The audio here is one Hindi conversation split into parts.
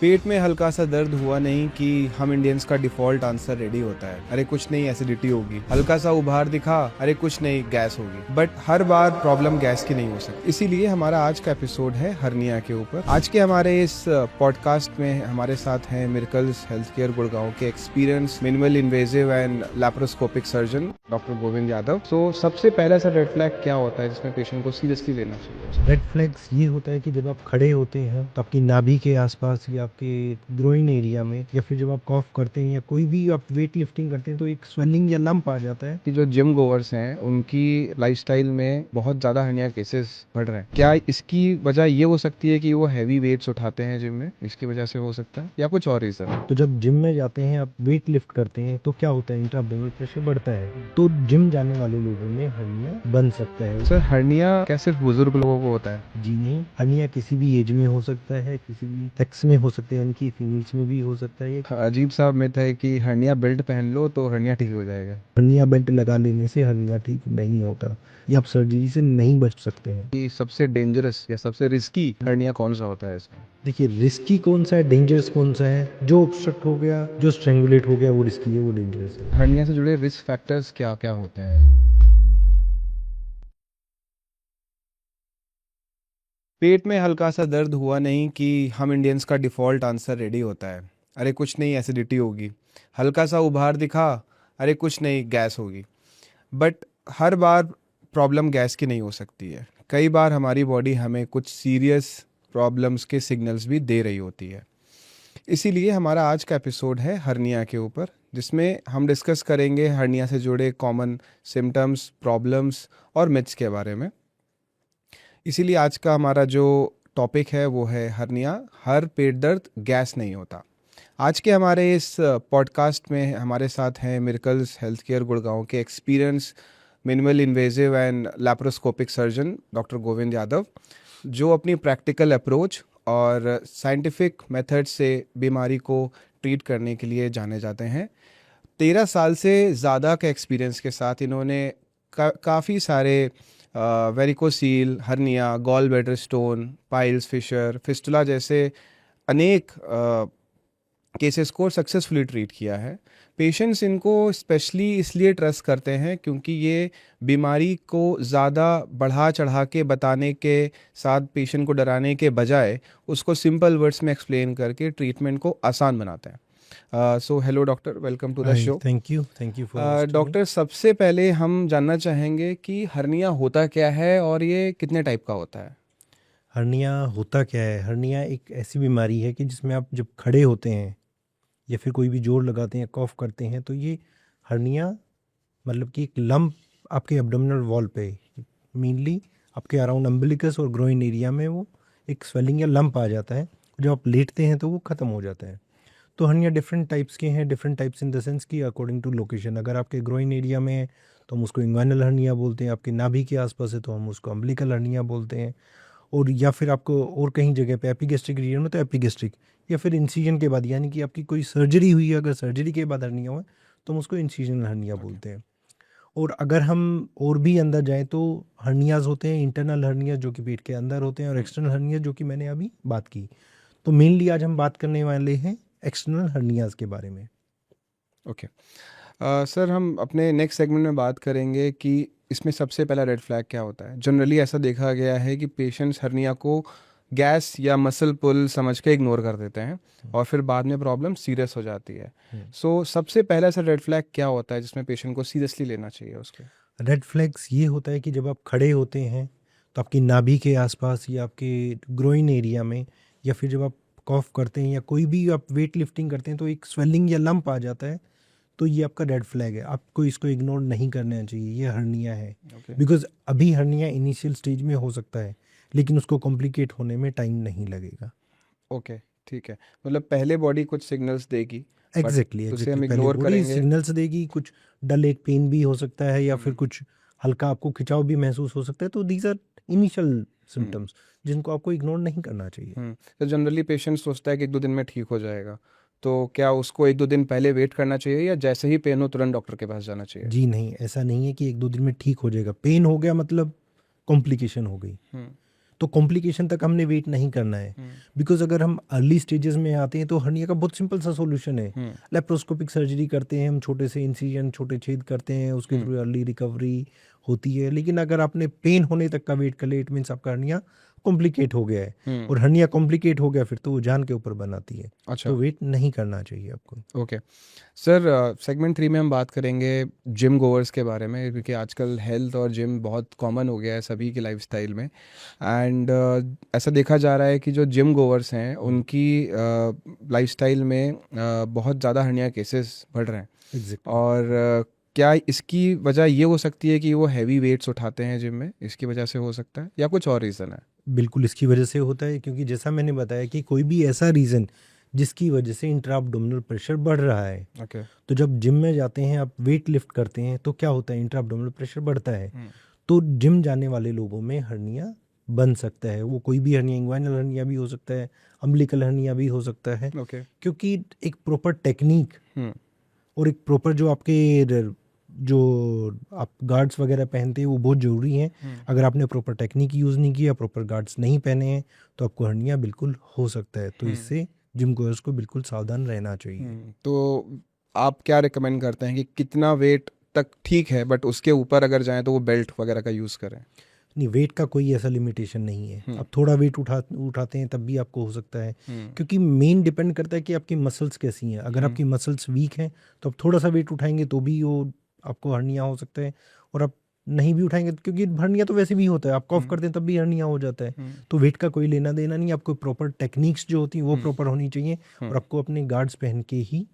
पेट में हल्का सा दर्द हुआ नहीं कि हम इंडियंस का डिफॉल्ट आंसर रेडी होता है, अरे कुछ नहीं एसिडिटी होगी। हल्का सा उभार दिखा, अरे कुछ नहीं गैस होगी। But her bar problem gas की नहीं हो सकती। इसीलिए हमारा आज का एपिसोड है हर्निया के ऊपर। आज के हमारे इस पॉडकास्ट में हमारे साथ हैं मिरेकल्स हेल्थ केयर गुड़गांव के experience minimal invasive and laparoscopic surgeon doctor Govind Yadav. तो सबसे पहला सा रेड फ्लैग क्या होता है जिसमें पेशेंट को सीरियसली लेना चाहिए? रेड फ्लैग्स ये होता है कि जब आप खड़े होते हैं तो आपकी नाभि के आसपास या आपके ग्रोइन एरिया में, या फिर जब आप कॉफ करते हैं या कोई भी आप वेट लिफ्टिंग करते हैं तो एक स्वेलिंग या लंप आ जाता है। कि जो जिम गोवर्स हैं उनकी लाइफस्टाइल में बहुत ज़्यादा हर्निया केसेस बढ़ रहे हैं। क्या इसकी वजह ये हो सकती है कि वो हैवी वेट्स उठाते हैं जिम में, इसकी वजह से हो सकता है, या कुछ और रीज़न है? तो जब जिम में जाते हैं, आप वेट लिफ्ट करते हैं तो क्या होता है, इंट्रा एब्डोमिनल प्रेशर बढ़ता है, तो जिम जाने वाले लोगों में हर्निया बन सकता है। सर, हर्निया क्या सिर्फ बुजुर्ग लोगों को होता है? जी नहीं, हर्निया किसी भी एज में हो सकता है, किसी भी सेक्स में हो सकता है, इनकी फीमेल्स में भी हो सकता है। अजीब सा मिथ है कि हर्निया बेल्ट पहन लो तो हर्निया ठीक हो जाएगा। हर्निया बेल्ट लगा लेने से हर्निया ठीक नहीं होता, या आप सर्जरी से नहीं बच सकते हैं। कि सबसे डेंजरस या सबसे रिस्की हर्निया कौन सा होता है इसमें? देखिए, रिस्की कौन सा है, डेंजरस कौन सा है? जो ऑब्स्ट्रक्ट हो गया, जो स्ट्रेंगुलेट हो गया, वो रिस्की है, वो डेंजरस है। हर्निया से जुड़े रिस्क फैक्टर्स क्या क्या होते हैं? पेट में हल्का सा दर्द हुआ नहीं कि हम इंडियंस का डिफॉल्ट आंसर रेडी होता है, अरे कुछ नहीं एसिडिटी होगी। हल्का सा उभार दिखा, अरे कुछ नहीं गैस होगी। But her bar problem gas की नहीं हो सकती है। कई बार हमारी बॉडी हमें कुछ सीरियस प्रॉब्लम्स के सिग्नल्स भी दे रही होती है। इसीलिए हमारा आज का एपिसोड है हर्निया के ऊपर, जिसमें हम डिस्कस करेंगे हर्निया से जुड़े कॉमन सिम्टम्स, प्रॉब्लम्स और मिथ्स के बारे में। इसीलिए आज का हमारा जो टॉपिक है वो है हर्निया, हर पेट दर्द गैस नहीं होता। आज के हमारे इस पॉडकास्ट में हमारे साथ हैं मिरेकल्स हेल्थ केयर गुड़गांव के experience minimal invasive and laparoscopic surgeon doctor Govind Yadav, जो अपनी प्रैक्टिकल अप्रोच और साइंटिफिक मेथड से बीमारी को ट्रीट करने के लिए जाने जाते हैं। 13 साल से ज़्यादा का एक्सपीरियंस के साथ इन्होंने काफ़ी सारे varicocele, hernia, gall bladder stone, piles, fissure, fistula जैसे अनेक केसेस को सक्सेसफुली ट्रीट किया है। पेशेंट्स इनको स्पेशली इसलिए ट्रस्ट करते हैं क्योंकि ये बीमारी को ज़्यादा बढ़ा चढ़ा के बताने के साथ पेशेंट को डराने के बजाय उसको सिंपल वर्ड्स में एक्सप्लेन करके ट्रीटमेंट को आसान बनाते हैं। So hello doctor, welcome to the show. Thank you for doctor, सबसे पहले हम जानना चाहेंगे कि हर्निया होता क्या है और ये कितने टाइप का होता है? हर्निया होता क्या है? हर्निया एक ऐसी बीमारी है कि जिसमें आप जब खड़े होते हैं या फिर कोई भी जोर लगाते हैं, कॉफ करते हैं, तो ये हर्निया मतलब कि एक लंप आपके एब्डोमिनल वॉल पे, मेनली आपके अराउंड अम्बिलिकस और ग्रोइन एरिया में वो एक स्वेलिंग या लंप आ जाता है। जब आप लेटते हैं तो वो ख़त्म हो जाता है। तो हर्निया डिफरेंट टाइप्स के हैं, different types in the sense कि अकॉर्डिंग टू लोकेशन। अगर आपके ग्रोइन एरिया में है तो हम उसको इंग्वाइनल हर्निया बोलते हैं, आपके नाभि के आसपास है तो हम उसको अम्बिलिकल हर्निया बोलते हैं, और या फिर आपको और कहीं जगह पे एपिगेस्ट्रिक रीजन में तो एपिगेस्ट्रिक, या फिर इंसिजन के बाद, यानी कि आपकी कोई सर्जरी हुई है, अगर सर्जरी के बाद हर्निया हुआ तो हम उसको इंसिजनल हर्निया बोलते हैं। और अगर हम और भी अंदर जाएं तो हर्नियाज होते हैं, इंटरनल हर्निया जो कि पेट के अंदर होते हैं, और एक्सटर्नल हर्निया जो कि मैंने अभी बात की। तो मेनली आज हम बात करने वाले हैं एक्सटर्नल हर्नियाज के बारे में। ओके सर, हम अपने नेक्स्ट सेगमेंट में बात करेंगे कि इसमें सबसे पहला रेड फ्लैग क्या होता है। जनरली ऐसा देखा गया है कि पेशेंट्स हर्निया को गैस या मसल पुल समझ के इग्नोर कर देते हैं और फिर बाद में प्रॉब्लम सीरियस हो जाती है। सो सबसे पहला सा रेड फ्लैग क्या होता है जिसमें पेशेंट को सीरियसली लेना चाहिए उसके? रेड फ्लैग्स ये होता है कि जब आप खड़े होते हैं तो आपकी नाभि के आसपास या आपके ग्रोइन एरिया में, या फिर जब आप कॉफ करते हैं या कोई भी आप वेट लिफ्टिंग करते हैं तो एक स्वेलिंग या लंप आ जाता है, तो ये आपका रेड फ्लैग है। आपको इसको इग्नोर नहीं करना चाहिए, ये हर्निया है। बिकॉज अभी हर्निया इनिशियल स्टेज में हो सकता है, लेकिन उसको कॉम्प्लिकेट होने में टाइम नहीं लगेगा। ओके, ठीक है। मतलब पहले बॉडी कुछ सिग्नल्स देगी, एग्जैक्टली उसे हम पहले इग्नोर बॉडी करेंगे। सिग्नल्स देगी, कुछ डल एक पेन भी हो सकता है, या फिर कुछ हल्का आपको खिंचाव भी महसूस हो सकता है। तो दीज आर इनिशियल सिम्टम्स जिनको आपको इग्नोर नहीं करना चाहिए। तो जनरली पेशेंट सोचता है कि 1-2 दिन में ठीक हो जाएगा, तो क्या उसको 1-2 दिन पहले वेट करना चाहिए या जैसे ही पेन हो तुरंत डॉक्टर के पास जाना चाहिए? जी नहीं, ऐसा नहीं है कि 1-2 दिन में ठीक हो जाएगा। पेन हो गया मतलब कॉम्प्लिकेशन हो गई। तो कॉम्प्लिकेशन तक हमने वेट नहीं करना है, बिकॉज अगर हम अर्ली स्टेजेस में आते हैं तो हर्निया का बहुत सिंपल सा सॉल्यूशन है, लेप्रोस्कोपिक सर्जरी करते हैं हम, छोटे से इंसिजन, छोटे छेद करते हैं, उसके थ्रू अर्ली रिकवरी होती है। लेकिन अगर आपने पेन होने तक का वेट कर लिया, इट मीन्स आपका हर्निया कॉम्प्लिकेट हो गया है, और हर्निया कॉम्प्लिकेट हो गया फिर तो वो जान के ऊपर बनाती है। अच्छा, तो वेट नहीं करना चाहिए आपको। Okay sir. सेगमेंट 3 में हम बात करेंगे जिम गोवर्स के बारे में, क्योंकि आजकल हेल्थ और जिम बहुत कॉमन हो गया है सभी की लाइफस्टाइल में। एंड ऐसा देखा जा रहा है कि जो जिम गोवर्स हैं उनकी लाइफस्टाइल में बहुत ज़्यादा हर्निया केसेस बढ़ रहे हैं। एग्जैक्टली। और क्या इसकी वजह ये हो सकती है कि वो हैवी वेट्स उठाते हैं जिम में, इसकी वजह से हो सकता है, या कुछ और रीज़न है? बिल्कुल इसकी वजह से होता है, क्योंकि जैसा मैंने बताया कि कोई भी ऐसा रीज़न जिसकी वजह से इंट्रा एब्डोमिनल प्रेशर बढ़ रहा है, ओके। तो जब जिम में जाते हैं, आप वेट लिफ्ट करते हैं, तो क्या होता है, इंट्रा एब्डोमिनल प्रेशर बढ़ता है। तो जिम जाने वाले लोगों में हर्निया बन सकता है। वो कोई भी हर्निया, इंग्वाइनल हर्निया भी हो सकता है, अम्बिलिकल हर्निया भी हो सकता है, ओके। क्योंकि एक प्रॉपर टेक्निक और एक प्रॉपर जो आप गार्ड्स वगैरह पहनते हैं वो बहुत ज़रूरी हैं। अगर आपने प्रॉपर टेक्निक यूज़ नहीं किया, प्रॉपर गार्ड्स नहीं पहने हैं, तो आपको हर्निया बिल्कुल हो सकता है। तो इससे जिम गोयर्स को बिल्कुल सावधान रहना चाहिए। तो आप क्या रिकमेंड करते हैं कि कितना वेट तक ठीक है, बट उसके ऊपर अगर जाएं तो वो बेल्ट वगैरह का यूज़ करें? नहीं, वेट का कोई ऐसा लिमिटेशन नहीं है। आप थोड़ा वेट उठाते हैं तब भी आपको हो सकता है, क्योंकि मेन डिपेंड करता है कि आपकी मसल्स कैसी हैं। अगर आपकी मसल्स वीक हैं तो आप थोड़ा सा वेट उठाएंगे तो भी वो आपको हर्निया हो सकता है, और आप नहीं भी उठाएंगे, क्योंकि हर्निया तो वैसे भी होता है, आप कॉफ करते हैं तब भी हर्निया हो जाता है। तो वेट का कोई लेना देना नहीं। आपको प्रॉपर टेक्निक्स जो होती हैं वो प्रॉपर होनी चाहिए, और आपको अपने गार्ड्स पहन के ही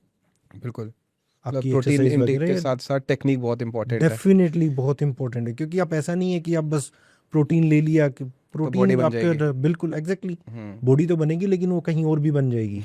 बिल्कुल, मतलब आपकी प्रोटीन एक्सरसाइज इनटेक के वगैरह साथ साथ टेक्निक बहुत इंपॉर्टेंट है, डेफिनेटली बहुत इंपॉर्टेंट है। क्योंकि आप ऐसा नहीं है कि आप बस प्रोटीन ले लिया कि तो बॉडी प्रोटीन बन जाएगी। आपका बिल्कुल एग्जैक्टली बॉडी तो बनेगी, लेकिन वो कहीं और भी बन जाएगी,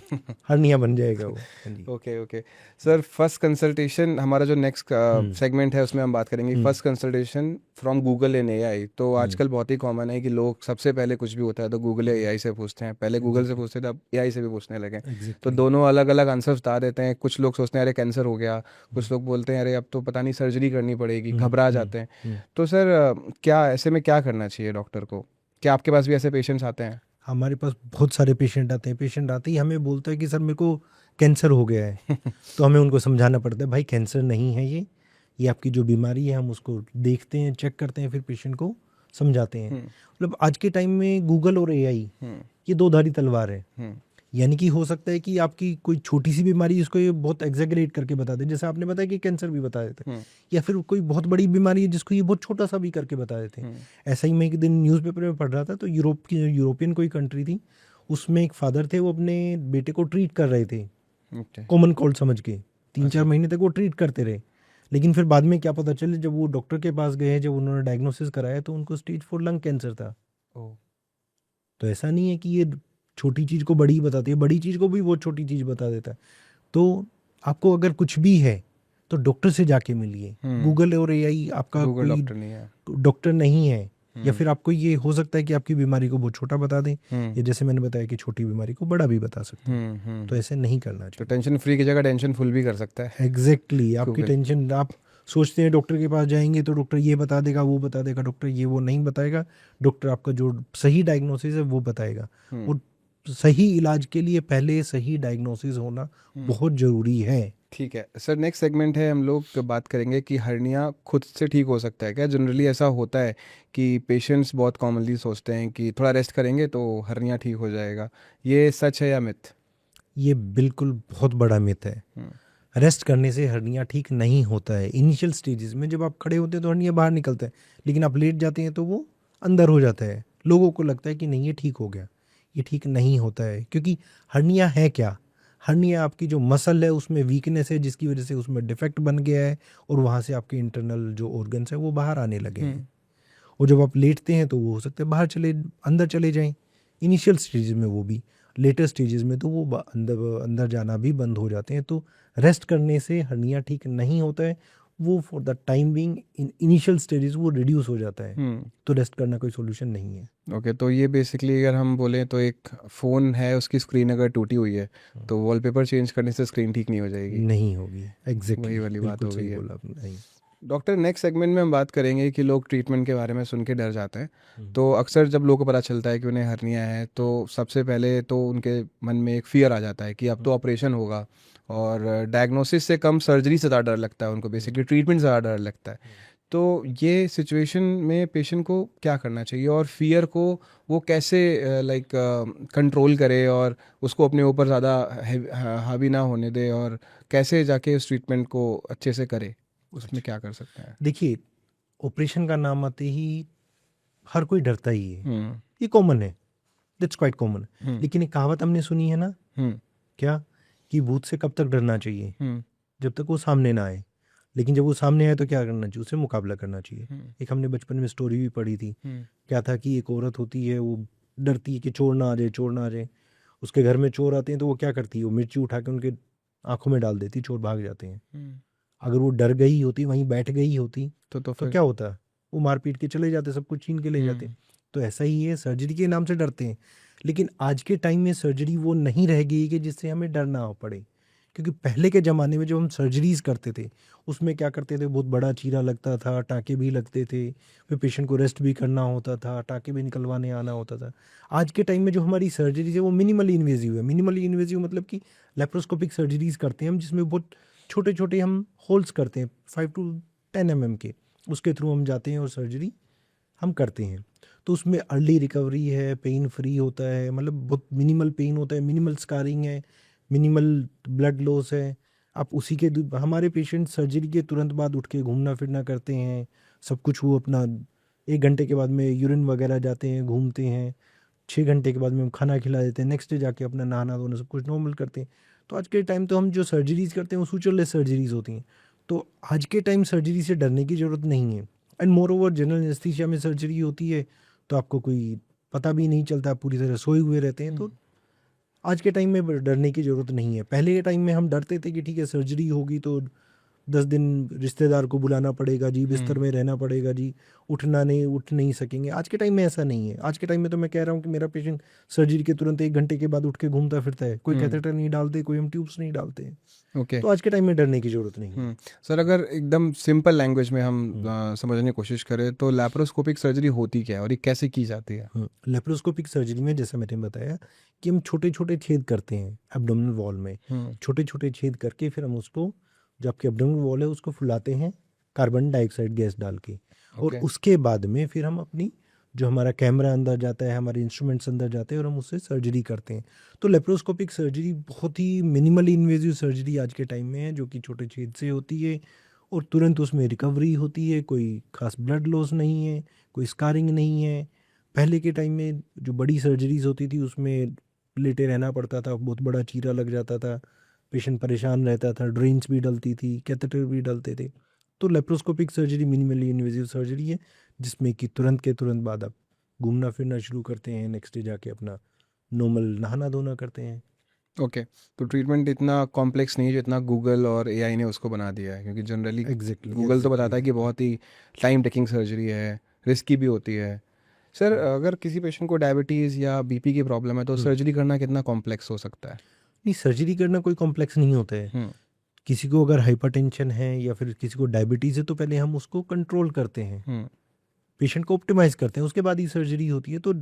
हर्निया बन जाएगा वो। हाँ जी। Okay okay sir, first consultation हमारा जो नेक्स्ट सेगमेंट है उसमें हम बात करेंगे first consultation from Google and AI. तो आजकल बहुत ही कॉमन है कि लोग सबसे पहले कुछ भी होता है तो गूगल या एआई से पूछते हैं। पहले गूगल से पूछते थे, अब एआई से भी पूछने लगे। तो एग्जैक्टली। दोनों अलग अलग आंसर बता देते हैं। कुछ लोग सोचते हैं अरे कैंसर हो गया, कुछ लोग बोलते हैं अरे अब तो पता नहीं सर्जरी करनी पड़ेगी, घबरा जाते हैं। तो सर क्या ऐसे में क्या करना चाहिए डॉक्टर को? क्या आपके पास भी ऐसे पेशेंट्स आते हैं? हमारे पास बहुत सारे पेशेंट आते हैं। पेशेंट आते ही हमें बोलता है कि सर मेरे को कैंसर हो गया है। तो हमें उनको समझाना पड़ता है, भाई कैंसर नहीं है ये आपकी जो बीमारी है, हम उसको देखते हैं, चेक करते हैं, फिर पेशेंट को समझाते हैं। मतलब आज के टाइम में गूगल और एआई ये दो धारी तलवार है। यानी कि हो सकता है कि आपकी कोई छोटी सी बीमारी इसको ये बहुत एग्जैगरेट करके बता दे, जैसे आपने बताया कि कैंसर भी बता देते हैं, या फिर कोई बहुत बड़ी बीमारी है जिसको ये बहुत छोटा सा भी करके बता देते हैं। ऐसा ही मैं एक दिन न्यूज़पेपर में पढ़ रहा था, तो यूरोपियन कोई कंट्री थी, उसमें एक फादर थे, वो अपने बेटे को ट्रीट कर रहे थे कॉमन कोल्ड समझ के। 3-4 महीने तक वो ट्रीट करते रहे, लेकिन फिर बाद में क्या पता चले, जब वो डॉक्टर के पास गए, जब उन्होंने डायग्नोसिस कराया, तो उनको स्टेज 4 लंग कैंसर था। तो ऐसा नहीं है कि ये छोटी चीज़ को बड़ी बताती है, बड़ी चीज़ को भी वो छोटी चीज़ बता देता है। तो आपको अगर कुछ भी है तो डॉक्टर से जाके मिलिए। गूगल और एआई आपका गूगल कोई डॉक्टर नहीं है। या फिर आपको ये हो सकता है कि आपकी बीमारी को बहुत छोटा बता दें, या जैसे मैंने बताया कि छोटी बीमारी को बड़ा भी बता सकते हैं। तो ऐसे नहीं करना तो चाहिए। टेंशन फ्री की जगह टेंशन फुल भी कर सकता है। एग्जैक्टली। आपकी Google। टेंशन, आप सोचते हैं डॉक्टर के पास जाएंगे तो डॉक्टर ये बता देगा, वो बता देगा, डॉक्टर ये वो नहीं बताएगा। डॉक्टर आपका जो सही डायग्नोसिस है वो बताएगा, और सही इलाज के लिए पहले सही डायग्नोसिस होना बहुत ज़रूरी है। ठीक है सर, नेक्स्ट सेगमेंट है, हम लोग बात करेंगे कि हर्निया खुद से ठीक हो सकता है क्या? जनरली ऐसा होता है कि पेशेंट्स बहुत कॉमनली सोचते हैं कि थोड़ा रेस्ट करेंगे तो हर्निया ठीक हो जाएगा। ये सच है या मिथ? ये बिल्कुल बहुत बड़ा मिथ है। रेस्ट करने से हर्निया ठीक नहीं होता है। इनिशियल स्टेजेस में जब आप खड़े होते हैं तो हर्निया बाहर निकलता है, लेकिन आप लेट जाते हैं तो वो अंदर हो जाता है। लोगों को लगता है कि नहीं ये ठीक हो गया, ये ठीक नहीं होता है। क्योंकि हर्निया है क्या? हर्निया आपकी जो मसल है उसमें वीकनेस है, जिसकी वजह से उसमें डिफेक्ट बन गया है, और वहाँ से आपके इंटरनल जो ऑर्गन्स है वो बाहर आने लगे हैं। और जब आप लेटते हैं तो वो हो सकता है बाहर अंदर चले जाएं इनिशियल स्टेजेस में, वो भी लेटर स्टेजेस में तो वो अंदर जाना भी बंद हो जाते हैं। तो रेस्ट करने से हर्निया ठीक नहीं होता है। वो for the time being in initial stages वो रिड्यूस हो जाता है। तो रेस्ट करना कोई सोल्यूशन नहीं है। ओके, तो ये बेसिकली अगर हम बोलें तो एक फ़ोन है, उसकी स्क्रीन अगर टूटी हुई है तो वॉलपेपर चेंज करने से स्क्रीन ठीक नहीं हो जाएगी? नहीं होगी। एग्जैक्टली, वही वाली बात हो गई है। बोला आपने। नहीं। डॉक्टर, नेक्स्ट सेगमेंट में हम बात करेंगे कि लोग ट्रीटमेंट के बारे में सुन के डर जाते हैं। हम्म, तो अक्सर जब लोगों को पता चलता है कि उन्हें हर्निया है तो सबसे पहले तो उनके मन में एक फियर आ जाता है कि अब तो ऑपरेशन होगा, और डायग्नोसिस से कम सर्जरी से ज़्यादा डर लगता है उनको, बेसिकली ट्रीटमेंट से ज़्यादा डर लगता है। तो ये सिचुएशन में पेशेंट को क्या करना चाहिए, और फियर को वो कैसे लाइक कंट्रोल करे और उसको अपने ऊपर ज़्यादा हावी ना होने दे, और कैसे जाके उस ट्रीटमेंट को अच्छे से करे, उसमें क्या कर सकते हैं? देखिए, ऑपरेशन का नाम आते ही हर कोई डरता ही है, हम्म। ये कॉमन है, दैट्स क्वाइट कॉमन। हम्म। लेकिन एक कहावत हमने सुनी है ना, हम्म। क्या, कि भूत से कब तक डरना चाहिए, हम्म। जब तक वो सामने ना आए। लेकिन जब वो सामने आए तो क्या करना चाहिए, उससे मुकाबला करना चाहिए। हम्म। एक हमने बचपन में स्टोरी भी पढ़ी थी, हम्म। क्या था कि एक औरत होती है, वो डरती है कि चोर ना आ जाए, चोर ना आ जाए। उसके घर में चोर आते हैं तो वो क्या करती है, वो मिर्ची उठा के उनके आंखों में डाल देती, चोर भाग जाते हैं। हम्म। अगर वो डर गई होती, वहीं बैठ गई होती, तो तो फिर। क्या होता, वो मार पीट के चले जाते, सब कुछ छीन के ले जाते। हम्म। तो ऐसा ही है, सर्जरी के नाम से डरते हैं। लेकिन आज के टाइम में सर्जरी वो नहीं रह गई कि जिससे हमें डरना हो पड़े। क्योंकि पहले के ज़माने में जब हम सर्जरीज करते थे, उसमें क्या करते थे, बहुत बड़ा चीरा लगता था, टाँके भी लगते थे, फिर पेशेंट को रेस्ट भी करना होता था, टाँके भी निकलवाने आना होता था। आज के टाइम में जो हमारी सर्जरीज है वो मिनिमली इन्वेजिव है। मिनिमली इन्वेजिव मतलब कि लेप्रोस्कोपिक सर्जरीज करते हैं हम, जिसमें बहुत छोटे छोटे हम होल्स करते हैं, 5 to 10 mm के, उसके थ्रू हम जाते हैं और सर्जरी हम करते हैं। तो उसमें अर्ली रिकवरी है, पेन फ्री होता है, मतलब बहुत मिनिमल पेन होता है, मिनिमल स्कारिंग है, मिनिमल ब्लड लॉस है। आप उसी के हमारे पेशेंट सर्जरी के तुरंत बाद उठ के घूमना फिरना करते हैं, सब कुछ वो अपना 1 घंटे के बाद में यूरिन वगैरह जाते हैं, घूमते हैं, 6 घंटे के बाद में हम खाना खिला देते हैं, नेक्स्ट डे जाके अपना नहाना धोना सब कुछ नॉर्मल करते हैं। तो आज के टाइम तो हम जो सर्जरीज करते हैं वो सूचरलेस सर्जरीज होती हैं। तो आज के टाइम सर्जरी से डरने की ज़रूरत नहीं है। And more over general anaesthesia में सर्जरी होती है तो आपको कोई पता भी नहीं चलता, आप पूरी तरह सोए हुए रहते हैं। तो आज के टाइम में डरने की ज़रूरत नहीं है। पहले के टाइम में हम डरते थे कि ठीक है सर्जरी होगी तो 10 दिन रिश्तेदार को बुलाना पड़ेगा जी, बिस्तर में रहना पड़ेगा जी, उठ नहीं सकेंगे। आज के टाइम में ऐसा नहीं है। आज के टाइम में तो मैं कह रहा हूँ कि मेरा पेशेंट सर्जरी के तुरंत 1 घंटे के बाद उठ के घूमता फिरता है, कोई कैथेटर नहीं डालते, कोई हम ट्यूब्स नहीं डालते हैं। ओके। तो आज के टाइम में डरने की ज़रूरत नहीं है। सर, अगर एकदम सिंपल लैंग्वेज में हम समझने की कोशिश करें तो लैप्रोस्कोपिक सर्जरी होती क्या है और ये कैसे की जाती है? लेप्रोस्कोपिक सर्जरी में जैसा मैंने बताया कि हम छोटे छोटे छेद करते हैं एब्डोमिनल वॉल में, छोटे छोटे छेद करके फिर हम उसको, जो आपके एब्डोमिनल वॉल है उसको फुलाते हैं कार्बन डाइऑक्साइड गैस डाल के। और ओके। उसके बाद में फिर हम अपनी, जो हमारा कैमरा अंदर जाता है, हमारे इंस्ट्रूमेंट्स अंदर जाते हैं और हम उससे सर्जरी करते हैं। तो लेप्रोस्कोपिक सर्जरी बहुत ही मिनिमली इन्वेजिव सर्जरी आज के टाइम में है, जो कि छोटे छेद से होती है और तुरंत उसमें रिकवरी होती है, कोई खास ब्लड लॉस नहीं है, कोई स्कारिंग नहीं है। पहले के टाइम में जो बड़ी सर्जरीज होती थी उसमें लेटे रहना पड़ता था, बहुत बड़ा चीरा लग जाता था, पेशेंट परेशान रहता था, ड्रेन्स भी डलती थी, कैथेटर भी डलते थे। तो laparoscopic surgery minimally invasive surgery है, जिसमें कि तुरंत के तुरंत बाद आप घूमना फिरना शुरू करते हैं, नेक्स्ट डे जाके अपना नॉर्मल नहाना धोना करते हैं। ओके। तो ट्रीटमेंट इतना कॉम्प्लेक्स नहीं है जितना गूगल और एआई ने उसको बना दिया है, क्योंकि जनरली एग्जैक्टली गूगल तो बताता है कि बहुत ही टाइम टेकिंग सर्जरी है, रिस्की भी होती है। सर, अगर किसी पेशेंट को डायबिटीज़ या बीपी की प्रॉब्लम है तो सर्जरी करना कितना कॉम्प्लेक्स हो सकता है? नहीं, सर्जरी करना कोई कॉम्प्लेक्स नहीं होता है। किसी को अगर हाइपरटेंशन है या फिर किसी को डायबिटीज़ है तो पहले हम उसको कंट्रोल करते हैं, पेशेंट को ऑप्टिमाइज़ करते हैं, उसके बाद ही सर्जरी होती है। तो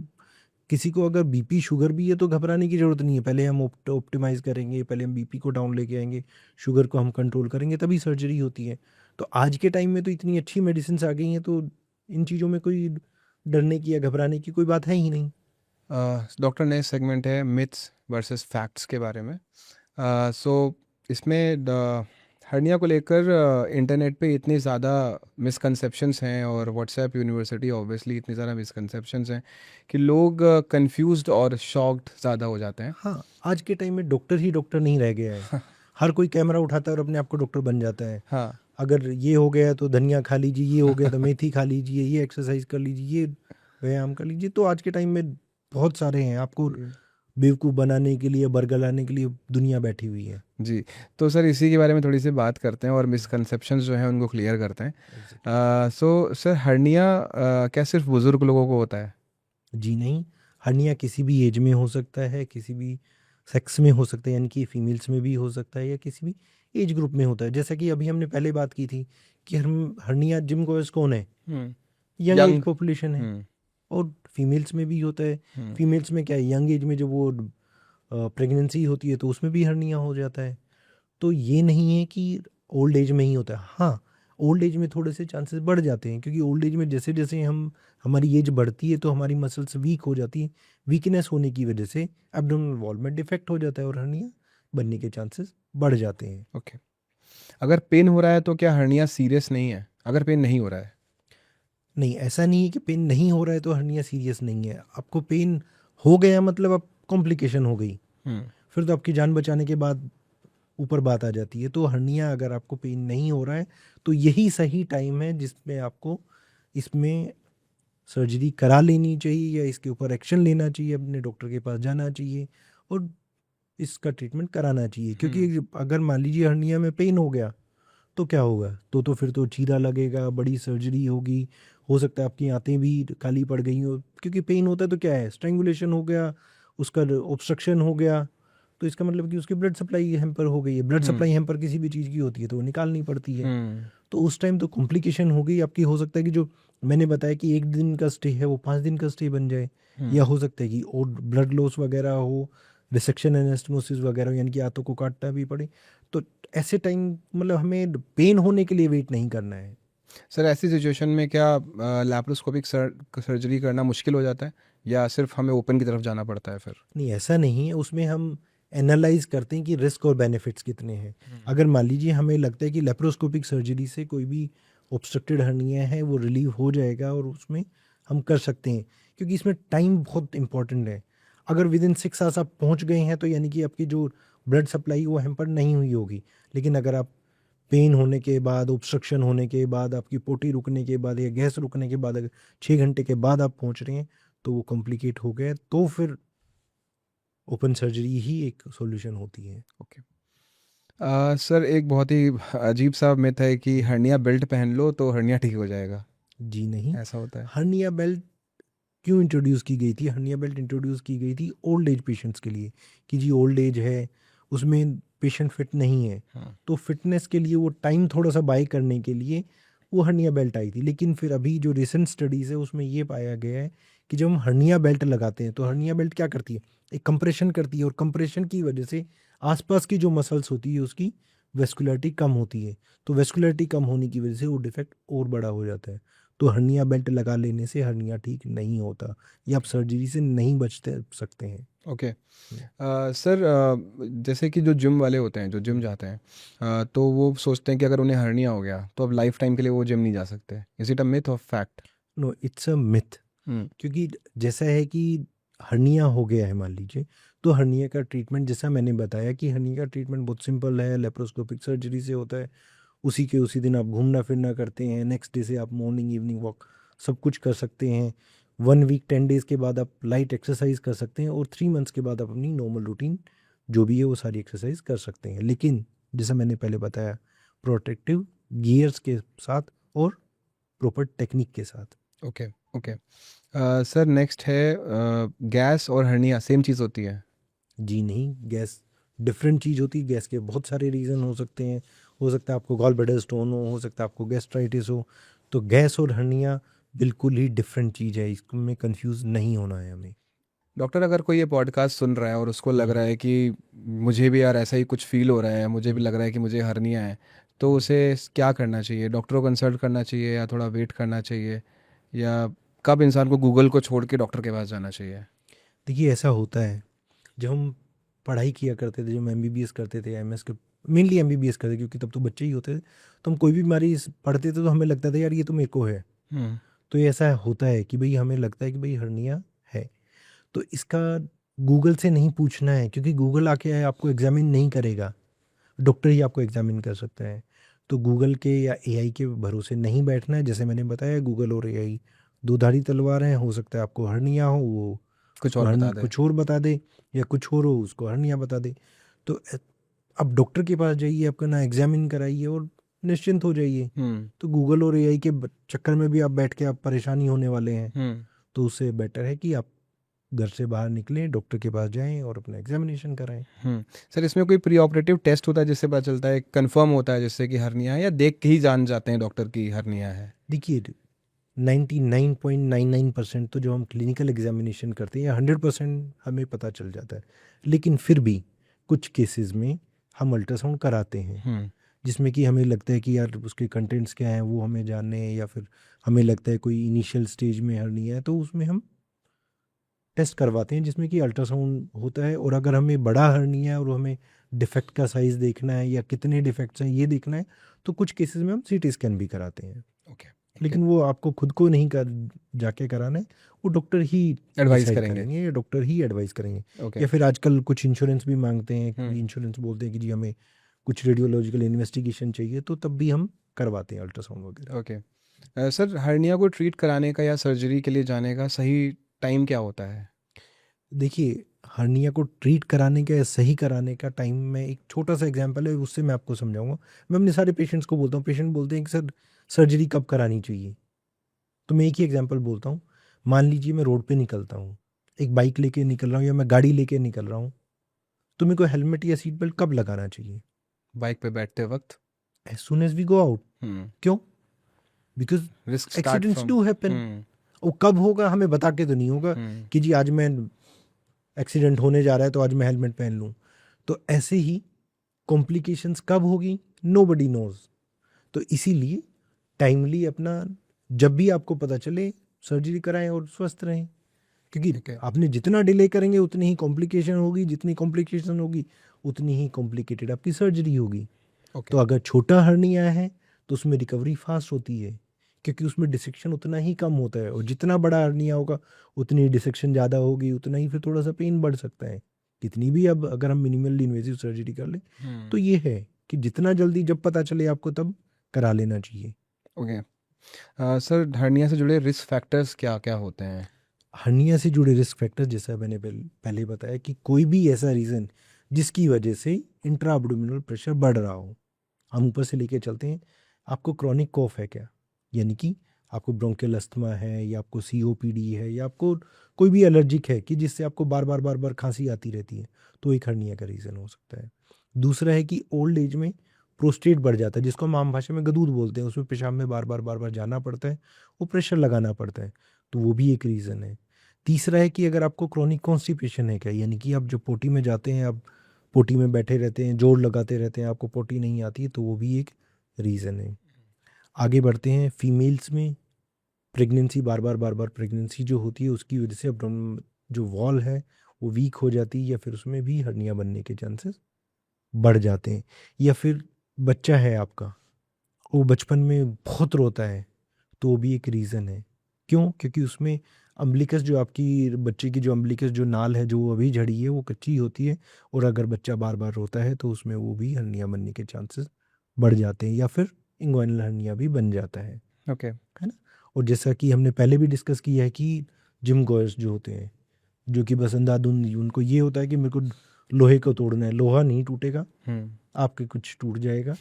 किसी को अगर बीपी शुगर भी है तो घबराने की ज़रूरत नहीं है। पहले हम ऑप्टिमाइज़ करेंगे, पहले हम बीपी को डाउन लेके आएंगे, शुगर को हम कंट्रोल करेंगे, तभी सर्जरी होती है। तो आज के टाइम में तो इतनी अच्छी मेडिसिन आ गई हैं, तो इन चीज़ों में कोई डरने की या घबराने की कोई बात है ही नहीं। डॉक्टर, नए सेगमेंट है मिथ्स वर्सेस फैक्ट्स के बारे में। सो इसमें हर्निया को लेकर इंटरनेट पे इतनी ज़्यादा मिसकंसेप्शंस हैं, और व्हाट्सएप यूनिवर्सिटी ऑब्वियसली इतनी ज़्यादा मिसकंसेप्शंस हैं कि लोग कंफ्यूज्ड और शॉक्ड ज़्यादा हो जाते हैं। हाँ, आज के टाइम में डॉक्टर ही डॉक्टर नहीं रह गया है। हर कोई कैमरा उठाता है और अपने आप को डॉक्टर बन जाता है। हाँ। अगर ये हो गया तो धनिया खा लीजिए, ये हो गया तो मेथी खा लीजिए, ये एक्सरसाइज कर लीजिए, ये व्यायाम कर लीजिए। तो आज के टाइम में बहुत सारे हैं, आपको बेवकूफ़ बनाने के लिए, बरगलाने के लिए दुनिया बैठी हुई है। जी। तो सर, इसी के बारे में थोड़ी सी बात करते हैं और मिसकंसेप्शंस जो हैं उनको क्लियर करते हैं। सो सर, हर्निया क्या सिर्फ बुज़ुर्ग लोगों को होता है? जी नहीं, हर्निया किसी भी एज में हो सकता है, किसी भी सेक्स में हो सकता है, यानी कि फीमेल्स में भी हो सकता है या किसी भी एज ग्रुप में होता है। जैसा कि अभी हमने पहले बात की थी कि हर्निया जिम गोअर्स कौन है, यंग एज यंग। पॉपुलेशन है, हम्म। और फीमेल्स में भी होता है। हम्म। फीमेल्स में क्या है, यंग एज में जब वो प्रेगनेंसी होती है तो उसमें भी हर्निया हो जाता है। तो ये नहीं है कि ओल्ड एज में ही होता है। हाँ, ओल्ड एज में थोड़े से चांसेस बढ़ जाते हैं, क्योंकि ओल्ड एज में जैसे जैसे हमारी एज बढ़ती है तो हमारी मसल्स वीक हो जाती हैं। वीकनेस होने की वजह से एब्डोमिनल वॉल में डिफेक्ट हो जाता है और हर्निया बनने के चांसेस बढ़ जाते हैं। ओके। अगर पेन हो रहा है तो क्या हर्निया सीरियस नहीं है, अगर पेन नहीं हो रहा है? नहीं, ऐसा नहीं है कि पेन नहीं हो रहा है तो हर्निया सीरियस नहीं है। आपको पेन हो गया मतलब अब कॉम्प्लिकेशन हो गई, हम्म। फिर तो आपकी जान बचाने के बाद ऊपर बात आ जाती है। तो हर्निया अगर आपको पेन नहीं हो रहा है तो यही सही टाइम है जिसमें आपको इसमें सर्जरी करा लेनी चाहिए या इसके ऊपर एक्शन लेना चाहिए, अपने डॉक्टर के पास जाना चाहिए और इसका ट्रीटमेंट कराना चाहिए। क्योंकि अगर मान लीजिए हर्निया में पेन हो गया तो क्या होगा, तो फिर तो चीरा लगेगा, बड़ी सर्जरी होगी, हो सकता है आपकी आंतें भी काली पड़ गई हो। क्योंकि पेन होता है तो क्या है, स्ट्रेंगुलेशन हो गया, उसका ऑब्स्ट्रक्शन हो गया, तो इसका मतलब कि उसकी ब्लड सप्लाई हैम्पर हो गई है। ब्लड हम्म। सप्लाई हैम्पर किसी भी चीज़ की होती है तो वो निकालनी पड़ती है। हम्म। तो उस टाइम तो कॉम्प्लिकेशन हो गई आपकी। हो सकता है कि जो मैंने बताया कि 1 दिन का स्टे है वो 5 दिन का स्टे बन जाए, या हो सकता है कि और ब्लड लॉस वगैरह हो, रिसेक्शन एनास्टमोसिस वगैरह हो, यानी कि आंतों को काटना भी पड़े। तो ऐसे टाइम मतलब हमें पेन होने के लिए वेट नहीं करना है। सर ऐसी सिचुएशन में क्या लैप्रोस्कोपिक सर्जरी करना मुश्किल हो जाता है, या सिर्फ हमें ओपन की तरफ जाना पड़ता है फिर? नहीं, ऐसा नहीं है। उसमें हम एनालाइज करते हैं कि रिस्क और बेनिफिट्स कितने हैं। अगर मान लीजिए हमें लगता है कि लेप्रोस्कोपिक सर्जरी से कोई भी ऑब्स्ट्रक्टेड हर्निया है वो रिलीव हो जाएगा और उसमें हम कर सकते हैं, क्योंकि इसमें टाइम बहुत इंपॉर्टेंट है। अगर विद इन 6 आवर्स आप पहुंच गए हैं तो यानी कि आपकी जो ब्लड सप्लाई वो हैम्पर नहीं हुई होगी। लेकिन अगर आप पेन होने के बाद, ऑब्स्ट्रक्शन होने के बाद, आपकी पोटी रुकने के बाद या गैस रुकने के बाद, अगर 6 घंटे के बाद आप पहुंच रहे हैं तो वो कॉम्प्लिकेट हो गया, तो फिर ओपन सर्जरी ही एक सॉल्यूशन होती है। ओके। सर एक बहुत ही अजीब सा मिथ है कि हर्निया बेल्ट पहन लो तो हर्निया ठीक हो जाएगा, जी नहीं। ऐसा होता है? हर्निया बेल्ट क्यों इंट्रोड्यूस की गई थी? हर्निया बेल्ट इंट्रोड्यूस की गई थी ओल्ड एज पेशेंट्स के लिए, कि जी ओल्ड एज है, उसमें पेशेंट फिट नहीं है, हाँ। तो फिटनेस के लिए वो टाइम थोड़ा सा बाय करने के लिए वो हर्निया बेल्ट आई थी। लेकिन फिर अभी जो रिसेंट स्टडीज़ है उसमें ये पाया गया है कि जब हम हर्निया बेल्ट लगाते हैं तो हर्निया बेल्ट क्या करती है, एक कंप्रेशन करती है, और कंप्रेशन की वजह से आसपास की जो मसल्स होती है उसकी वेस्कुलरिटी कम होती है। तो वेस्कुलरिटी कम होने की वजह से वो डिफेक्ट और बड़ा हो जाता है। तो हर्निया बेल्ट लगा लेने से हर्निया ठीक नहीं होता, या आप सर्जरी से नहीं बचते सकते हैं। ओके। सर जैसे कि जो जिम वाले होते हैं, जो जिम जाते हैं, तो वो सोचते हैं कि अगर उन्हें हर्निया हो गया तो अब लाइफ टाइम के लिए वो जिम नहीं जा सकते। Is it a myth or fact? No, it's a myth. Hmm. क्योंकि जैसा है कि हर्निया हो गया है मान लीजिए, तो हर्निया का ट्रीटमेंट जैसा मैंने बताया कि हर्निया का ट्रीटमेंट बहुत सिंपल है, लेप्रोस्कोपिक सर्जरी से होता है। उसी के उसी दिन आप घूमना फिरना करते हैं, नेक्स्ट डे से आप मॉर्निंग इवनिंग वॉक सब कुछ कर सकते हैं। 1 वीक 10 डेज़ के बाद आप लाइट एक्सरसाइज कर सकते हैं, और 3 मंथ्स के बाद आप अपनी नॉर्मल रूटीन जो भी है वो सारी एक्सरसाइज कर सकते हैं। लेकिन जैसा मैंने पहले बताया, प्रोटेक्टिव गियर्स के साथ और प्रॉपर टेक्निक के साथ। ओके। ओके। सर नेक्स्ट है, गैस और हर्निया सेम चीज़ होती है? जी नहीं, गैस डिफरेंट चीज़ होती है। गैस के बहुत सारे रीज़न हो सकते हैं। हो सकता है आपको गॉल ब्लैडर स्टोन हो सकता है आपको गैस्ट्राइटिस हो। तो गैस और हर्निया बिल्कुल ही डिफरेंट चीज़ है, इसमें कंफ्यूज नहीं होना है हमें। डॉक्टर अगर कोई ये पॉडकास्ट सुन रहा है और उसको लग रहा है कि मुझे भी यार ऐसा ही कुछ फील हो रहा है, मुझे भी लग रहा है कि मुझे हर्निया है, तो उसे क्या करना चाहिए? डॉक्टर को कंसल्ट करना चाहिए या थोड़ा वेट करना चाहिए, या कब इंसान को गूगल को छोड़ के डॉक्टर के पास जाना चाहिए? देखिए, ऐसा होता है, जब हम पढ़ाई किया करते थे, जब हम एमबीबीएस करते थे, एमएस के मेनली एमबीबीएस करते, क्योंकि तब तो बच्चे ही होते थे, तो हम कोई भी बीमारी पढ़ते थे तो हमें लगता था यार ये तो मेरे को है। हम्म। तो ये ऐसा होता है कि भाई हमें लगता है कि भाई हर्निया है, तो इसका गूगल से नहीं पूछना है, क्योंकि गूगल आके आपको एग्जामिन नहीं करेगा, डॉक्टर ही आपको एग्जामिन कर सकता है। तो गूगल के या एआई के भरोसे नहीं बैठना है। जैसे मैंने बताया, गूगल और एआई दो धारी तलवार हैं। हो सकता है आपको हर्निया हो, वो कुछ उसको और बता दे। कुछ और बता दे, या कुछ और हो उसको हर्निया बता दे। तो अब डॉक्टर के पास जाइए, आपका ना एग्जामिन कराइए और निश्चिंत हो जाइए। हम्म। तो गूगल और एआई के चक्कर में भी आप बैठ के आप परेशानी होने वाले हैं। हम्म। तो उससे बेटर है कि आप घर से बाहर निकलें, डॉक्टर के पास जाएं और अपना एग्जामिनेशन कराएं। सर इसमें कोई प्री ऑपरेटिव टेस्ट होता है जिससे पता चलता है, कंफर्म होता है जिससे कि हर्निया है, या देख के ही जान जाते हैं डॉक्टर की हर्निया है? देखिए 99.99% तो जब हम क्लिनिकल एग्जामिनेशन करते हैं या 100% हमें पता चल जाता है, लेकिन फिर भी कुछ केसेस में हम अल्ट्रासाउंड कराते हैं जिसमें कि हमें लगता है कि यार उसके कंटेंट्स क्या हैं वो हमें जानने हैं, या फिर हमें लगता है कोई इनिशियल स्टेज में हर्निया है तो उसमें हम टेस्ट करवाते हैं जिसमें कि अल्ट्रासाउंड होता है। और अगर हमें बड़ा हर्निया है और हमें डिफेक्ट का साइज़ देखना है या कितने डिफेक्ट्स हैं ये देखना है तो कुछ केसेस में हम सीटी स्कैन भी कराते हैं। ओके, लेकिन वो आपको खुद को नहीं कर जाके कराना है, वो डॉक्टर ही एडवाइस डिसाइड करेंगे। या डॉक्टर ही एडवाइस करेंगे। ओके। या फिर आजकल कुछ इंश्योरेंस भी मांगते हैं कि इंश्योरेंस बोलते हैं कि जी हमें कुछ रेडियोलॉजिकल इन्वेस्टिगेशन चाहिए तो तब भी हम करवाते हैं अल्ट्रासाउंड वगैरह। ओके सर, हर्निया को ट्रीट कराने का या सर्जरी के लिए जाने का सही टाइम क्या होता है? देखिए हर्निया को ट्रीट कराने का या सही कराने का टाइम में एक छोटा सा एग्जांपल है, उससे मैं आपको समझाऊंगा। मैं अपने सारे पेशेंट्स को बोलता हूँ, पेशेंट बोलते हैं कि सर सर्जरी कब करानी चाहिए, तो मैं एक ही एग्जांपल बोलता हूँ। मान लीजिए मैं रोड पे निकलता हूँ, एक बाइक लेके निकल रहा हूँ या मैं गाड़ी लेके निकल रहा हूँ, तो मेरे को हेलमेट या सीट बेल्ट कब लगाना चाहिए? बाइक पे बैठते वक्त। As soon as we go out. क्यों? Because risk start accidents from. Do happen. वो कब होगा हमें बता के तो नहीं होगा कि जी आज मैं एक्सीडेंट होने जा रहा है तो आज मैं हेलमेट पहन लूँ। तो ऐसे ही कॉम्प्लिकेशंस कब होगी नोबडी नोज। तो इसीलिए टाइमली अपना जब भी आपको पता चले सर्जरी कराएं और स्वस्थ रहें, क्योंकि ठीक है। आपने जितना डिले करेंगे उतनी ही कॉम्प्लिकेशन होगी, जितनी कॉम्प्लिकेशन होगी उतनी ही कॉम्प्लिकेटेड आपकी सर्जरी होगी। ओके। तो अगर छोटा हर्निया है तो उसमें रिकवरी फास्ट होती है क्योंकि उसमें डिसेक्शन उतना ही कम होता है, और जितना बड़ा हर्निया होगा उतनी डिसेक्शन ज़्यादा होगी, उतना ही फिर थोड़ा सा पेन बढ़ सकता है। कितनी भी अब अगर हम मिनिमल इन्वेजिव सर्जरी कर लें तो ये है कि जितना जल्दी जब पता चले आपको तब करा लेना चाहिए। ओके सर, हर्निया से जुड़े रिस्क फैक्टर्स क्या क्या होते हैं? हर्निया से जुड़े रिस्क फैक्टर जैसा मैंने पहले बताया कि कोई भी ऐसा रीज़न जिसकी वजह से इंट्रा एब्डोमिनल प्रेशर बढ़ रहा हो। हम ऊपर से लेके चलते हैं, आपको क्रॉनिक कॉफ है क्या, यानी कि आपको ब्रोंकियल अस्थमा है या आपको सीओपीडी है या आपको कोई भी एलर्जिक है कि जिससे आपको बार बार खांसी आती रहती है, तो एक हर्निया का रीज़न हो सकता है। दूसरा है कि ओल्ड एज में प्रोस्टेट बढ़ जाता है, जिसको हम आम भाषा में गदूद बोलते हैं, उसमें पेशाब में बार बार जाना पड़ता है, वो प्रेशर लगाना पड़ता है, तो वो भी एक रीज़न है। तीसरा है कि अगर आपको क्रॉनिक कॉन्स्टिपेशन है क्या, यानी कि आप जब पोटी में जाते हैं, आप पोटी में बैठे रहते हैं, जोर लगाते रहते हैं, आपको पोटी नहीं आती है, तो वो भी एक रीज़न है। आगे बढ़ते हैं, फीमेल्स में प्रेगनेंसी बार बार प्रेगनेंसी जो होती है उसकी वजह से अब जो वॉल है वो वीक हो जाती है, या फिर उसमें भी हर्निया बनने के चांसेस बढ़ जाते हैं। या फिर बच्चा है आपका, वो बचपन में बहुत रोता है, तो वो भी एक रीज़न है। क्यों? क्योंकि उसमें अम्बिलिकस जो आपकी बच्चे की जो अम्बिलिकस जो नाल है जो अभी झड़ी है वो कच्ची होती है, और अगर बच्चा बार बार रोता है तो उसमें वो भी हर्निया बनने के चांसेस बढ़ जाते हैं, या फिर इंग्वाइनल हर्निया भी बन जाता है ओके। है ना। और जैसा कि हमने पहले भी डिस्कस किया है कि जिम गोयर्स जो होते हैं, जो कि बस अंधाधुंध उनको ये होता है कि मेरे को लोहे को तोड़ना है, लोहा नहीं टूटेगा, आपके कुछ टूट जाएगा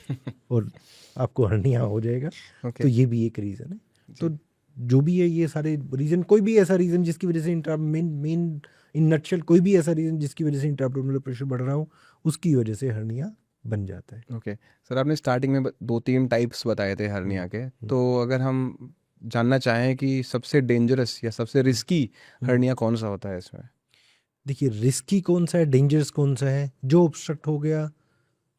और आपको हर्निया हो जाएगा। ओके। तो ये भी एक रीज़न है। तो जो भी है ये सारे रीज़न, कोई भी ऐसा रीज़न जिसकी वजह से मेन इन नटशेल कोई भी ऐसा रीज़न जिसकी वजह से इंट्राअब्डोमिनल प्रेशर बढ़ रहा हो, उसकी वजह से हर्निया बन जाता है। ओके सर, आपने स्टार्टिंग में 2-3 टाइप्स बताए थे हर्निया के, तो अगर हम जानना चाहें कि सबसे डेंजरस या सबसे रिस्की हर्निया कौन सा होता है इसमें? देखिए रिस्की कौन सा है, डेंजरस कौन सा है, जो ऑब्स्ट्रक्ट हो गया,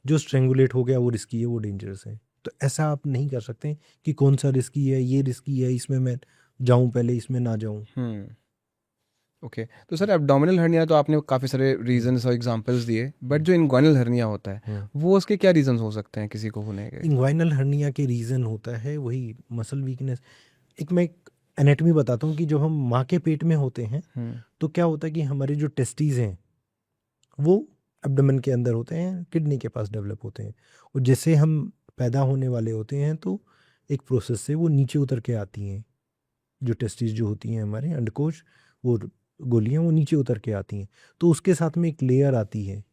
जो स्ट्रेंगुलेट हो गया वो रिस्की है, वो डेंजरस है। तो ऐसा आप नहीं कर सकते कि कौन सा रिस्की है, ये रिस्की है इसमें मैं जाऊं पहले इसमें ना जाऊं। ओके तो सर, एब्डोमिनल हर्निया तो आपने काफ़ी सारे रीजंस और एग्जांपल्स दिए, बट जो इंग्वाइनल हर्निया होता है वो उसके क्या रीजंस हो सकते हैं किसी को होने के? इंग्वाइनल हर्निया के रीज़न होता है वही मसल वीकनेस। मैं एक एनेटमी बताता हूँ कि जब हम माँ के पेट में होते हैं तो क्या होता है कि हमारे जो टेस्टीज हैं वो एब्डोमेन के अंदर होते हैं, किडनी के पास डेवलप होते हैं, और जैसे हम पैदा होने वाले होते हैं तो एक प्रोसेस से वो नीचे उतर के आती हैं, जो टेस्टिस जो होती हैं हमारे अंडकोश, वो गोलियां वो नीचे उतर के आती हैं, तो उसके साथ में एक लेयर आती है,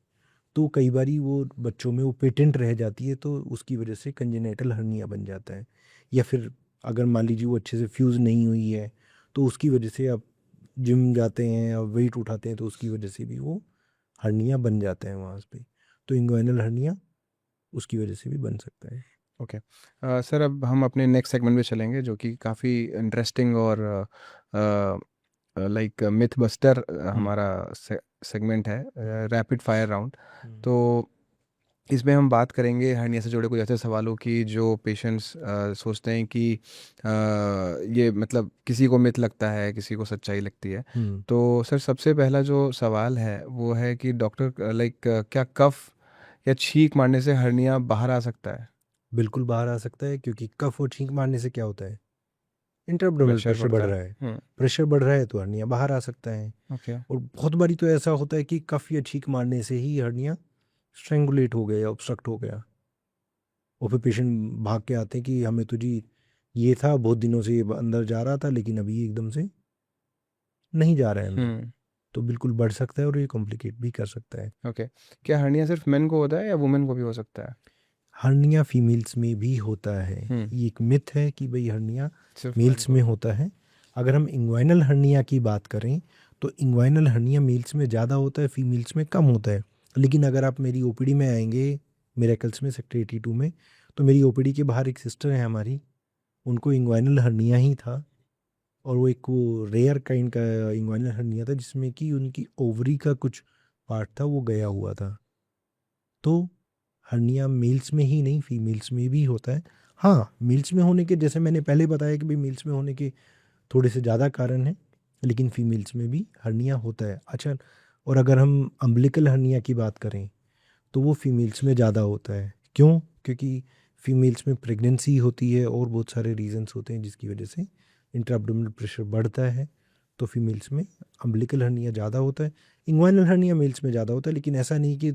तो कई बारी वो बच्चों में वो पेटेंट रह जाती है, तो उसकी वजह से कंजेनेटल हर्निया बन जाता है। या फिर अगर मान लीजिए वो अच्छे से फ्यूज़ नहीं हुई है तो उसकी वजह से आप जिम जाते हैं और वेट उठाते हैं तो उसकी वजह से भी वो हर्निया बन जाते हैं वहाँ पे। तो इंग्वाइनल हर्निया उसकी वजह से भी बन सकता है। ओके। सर अब हम अपने नेक्स्ट सेगमेंट में चलेंगे जो कि काफ़ी इंटरेस्टिंग और लाइक मिथ बस्टर हम्म। हमारा सेगमेंट है, रैपिड फायर राउंड। हम्म। तो इसमें हम बात करेंगे हर्निया से जुड़े कुछ ऐसे सवालों की जो पेशेंट्स सोचते हैं कि ये मतलब किसी को मिथ लगता है, किसी को सच्चाई लगती है। हम्म। तो सर सबसे पहला जो सवाल है वो है कि डॉक्टर लाइक क्या कफ या छींक मारने से हर्निया बाहर आ सकता है? बिल्कुल बाहर आ सकता है, क्योंकि कफ और छींक मारने से क्या होता है, इंटरएब्डोमिनल प्रेशर प्रेशर बढ़ बढ़ता रहा है। है। प्रेशर बढ़ रहा है तो हर्निया बाहर आ सकता है। ओके। और बहुत बारी तो ऐसा होता है कि कफ या छींक मारने से ही हर्निया स्ट्रेंगुलेट हो गया या ऑब्स्ट्रक्ट हो गया, और फिर पेशेंट भाग के आते हैं कि हमें तो जी ये था, बहुत दिनों से ये अंदर जा रहा था लेकिन अभी एकदम से नहीं जा रहा है अंदर। हम्म। तो बिल्कुल बढ़ सकता है और ये कॉम्प्लिकेट भी कर सकता है। ओके। क्या हर्निया सिर्फ मेन को होता है या वुमेन को भी हो सकता है? हर्निया फीमेल्स में भी होता है। हम्म। ये एक मिथ है कि भाई हर्निया सिर्फ मेन मेल्स को में होता होता है। अगर हम इंग्वाइनल हर्निया की बात करें तो इंग्वाइनल हर्निया मेल्स में ज़्यादा होता है, फीमेल्स में कम होता है। लेकिन अगर आप मेरी ओपीडी में आएंगे मिरेकल्स में सेक्टर 82 में, तो मेरी ओपीडी के बाहर एक सिस्टर है हमारी, उनको इंग्वाइनल हर्निया ही था। और वो रेयर काइंड का इंग्वाइनल हर्निया था जिसमें कि उनकी ओवरी का कुछ पार्ट था वो गया हुआ था। तो हर्निया मेल्स में ही नहीं फीमेल्स में भी होता है। हाँ, मेल्स में होने के, जैसे मैंने पहले बताया कि भाई मेल्स में होने के थोड़े से ज़्यादा कारण हैं, लेकिन फीमेल्स में भी हर्निया होता है। अच्छा, और अगर हम अम्बिलिकल हर्निया की बात करें तो वो फीमेल्स में ज़्यादा होता है। क्यों? क्योंकि फीमेल्स में प्रेगनेंसी होती है और बहुत सारे रीजंस होते हैं जिसकी वजह से इंट्राअब्डोमिनल प्रेशर बढ़ता है। तो फीमेल्स में अम्बिलिकल हर्निया ज़्यादा होता है। इंग्वाइनल हर्निया मेल्स में ज़्यादा होता है, लेकिन ऐसा नहीं कि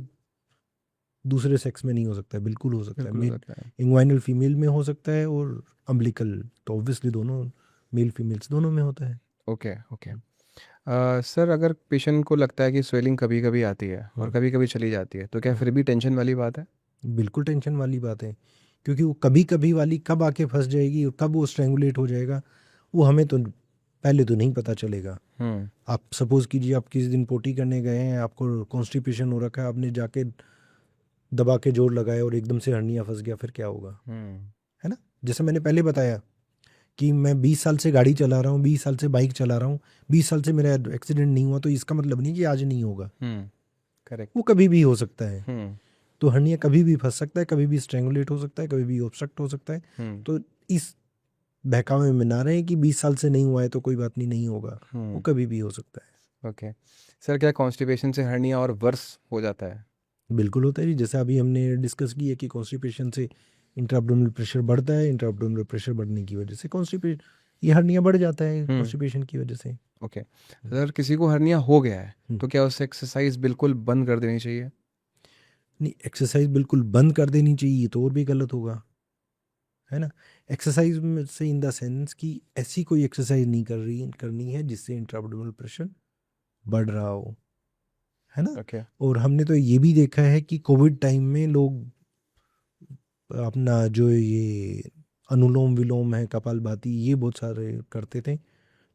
दूसरे सेक्स में नहीं हो सकता है, बिल्कुल हो सकता है। बिल्कुल हो मेल सकता है। इंग्वाइनल फीमेल में हो सकता है और अम्बिलिकल तो ऑब्वियसली दोनों, मेल फीमेल्स दोनों में होता है। Okay okay. सर अगर पेशेंट को लगता है कि स्वेलिंग कभी कभी आती है और हम्म। कभी कभी चली जाती है तो क्या हम्म। फिर भी टेंशन वाली बात है? बिल्कुल टेंशन वाली बात है, क्योंकि वो कभी कभी वाली कब आके फंस जाएगी और कब वो स्ट्रेंगुलेट हो जाएगा वो हमें तो पहले तो नहीं पता चलेगा। हम्म। आप सपोज कीजिए आप किसी दिन पोटी करने गए हैं, आपको कॉन्स्टिपेशन हो रखा है, आपने जाके दबा के जोर लगाया और एकदम से हर्निया फंस गया, फिर क्या होगा? हम्म। है ना? जैसे मैंने पहले बताया कि मैं 20 साल से गाड़ी चला रहा हूँ, 20 साल से बाइक चला रहा हूँ, 20 साल से मेरा एक्सीडेंट नहीं हुआ, तो इसका मतलब नहीं कि आज नहीं होगा। करेक्ट। वो कभी भी हो सकता है। हम्म। तो हर्निया कभी भी फंस सकता है, कभी भी स्ट्रेंगुलेट हो सकता है, कभी भी ऑब्स्ट्रक्ट हो सकता है। हम्म। तो इस बहकावे में ना रहे कि 20 साल से नहीं हुआ है तो कोई बात नहीं, नहीं होगा। वो हम्म। कभी भी हो सकता है। ओके। सर क्या कॉन्स्टिपेशन से हर्निया और वर्स हो जाता है? बिल्कुल होता है जी। जैसे अभी हमने डिस्कस की है कि कॉन्स्टिपेशन से इंट्राअब्डोमिनल प्रेशर बढ़ता है, इंट्राअब्डोमिनल प्रेशर बढ़ने की वजह से कॉन्स्टिपेशन, ये हर्निया बढ़ जाता है हम्म। कॉन्स्टिपेशन की वजह से। ओके। सर किसी को हर्निया हो गया है हम्म। तो क्या उसे एक्सरसाइज बिल्कुल बंद कर देनी चाहिए? नहीं, एक्सरसाइज बिल्कुल बंद कर देनी चाहिए, ये तो और भी गलत होगा, है ना? एक्सरसाइज में से इन द सेंस कि ऐसी कोई एक्सरसाइज नहीं करनी है जिससे इंट्राअब्डोमिनल प्रेशर बढ़ रहा हो, है ना? ओके। और हमने तो ये भी देखा है कि कोविड टाइम में लोग अपना जो ये अनुलोम विलोम है, कपालभाति, ये बहुत सारे करते थे।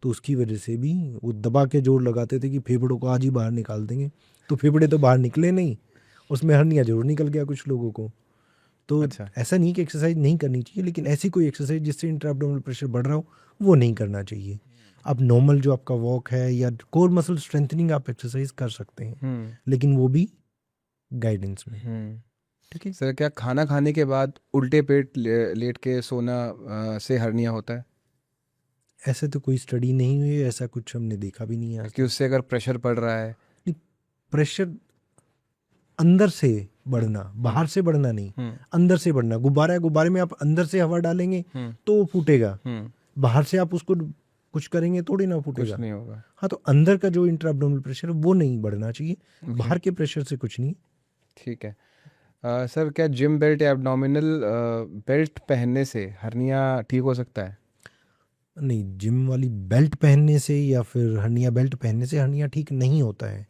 तो उसकी वजह से भी वो दबा के जोर लगाते थे कि फेफड़ों को आज ही बाहर निकाल देंगे। तो फेफड़े तो बाहर निकले नहीं, उसमें हर्निया जरूर निकल गया कुछ लोगों को। तो अच्छा। ऐसा नहीं कि एक्सरसाइज नहीं करनी चाहिए, लेकिन ऐसी कोई एक्सरसाइज जिससे इंट्राअब्डोमिनल प्रेशर बढ़ रहा हो वो नहीं करना चाहिए। आप नॉर्मल जो आपका वॉक है या कोर मसल स्ट्रेंथनिंग आप एक्सरसाइज कर सकते हैं, हम्म। लेकिन वो भी गाइडेंस में। हम्म। ठीक है। सर क्या खाना खाने के बाद उल्टे पेट लेट के सोना से हर्निया होता है? ऐसे तो कोई स्टडी नहीं हुई है, ऐसा कुछ हमने देखा भी नहीं है आज कि तक। उससे अगर प्रेशर पड़ रहा है? नहीं, प्रेशर अंदर से बढ़ना, हम्म। बाहर से बढ़ना नहीं, हम्म। अंदर से बढ़ना। गुब्बारा है, गुब्बारे में आप अंदर से हवा डालेंगे हम्म। तो वो फूटेगा, हम्म। बाहर से आप उसको कुछ करेंगे थोड़ी ना कुछ फूटेगा। नहीं होगा। हाँ, तो अंदर का जो इंट्रा एब्डोमिनल प्रेशर है वो नहीं बढ़ना चाहिए, ओके। बाहर के प्रेशर से कुछ नहीं। ठीक है। सर क्या जिम बेल्ट या एब्डोमिनल बेल्ट पहनने से हर्निया ठीक हो सकता है? नहीं, जिम वाली बेल्ट पहनने से या फिर हर्निया बेल्ट पहनने से हर्निया ठीक नहीं होता है।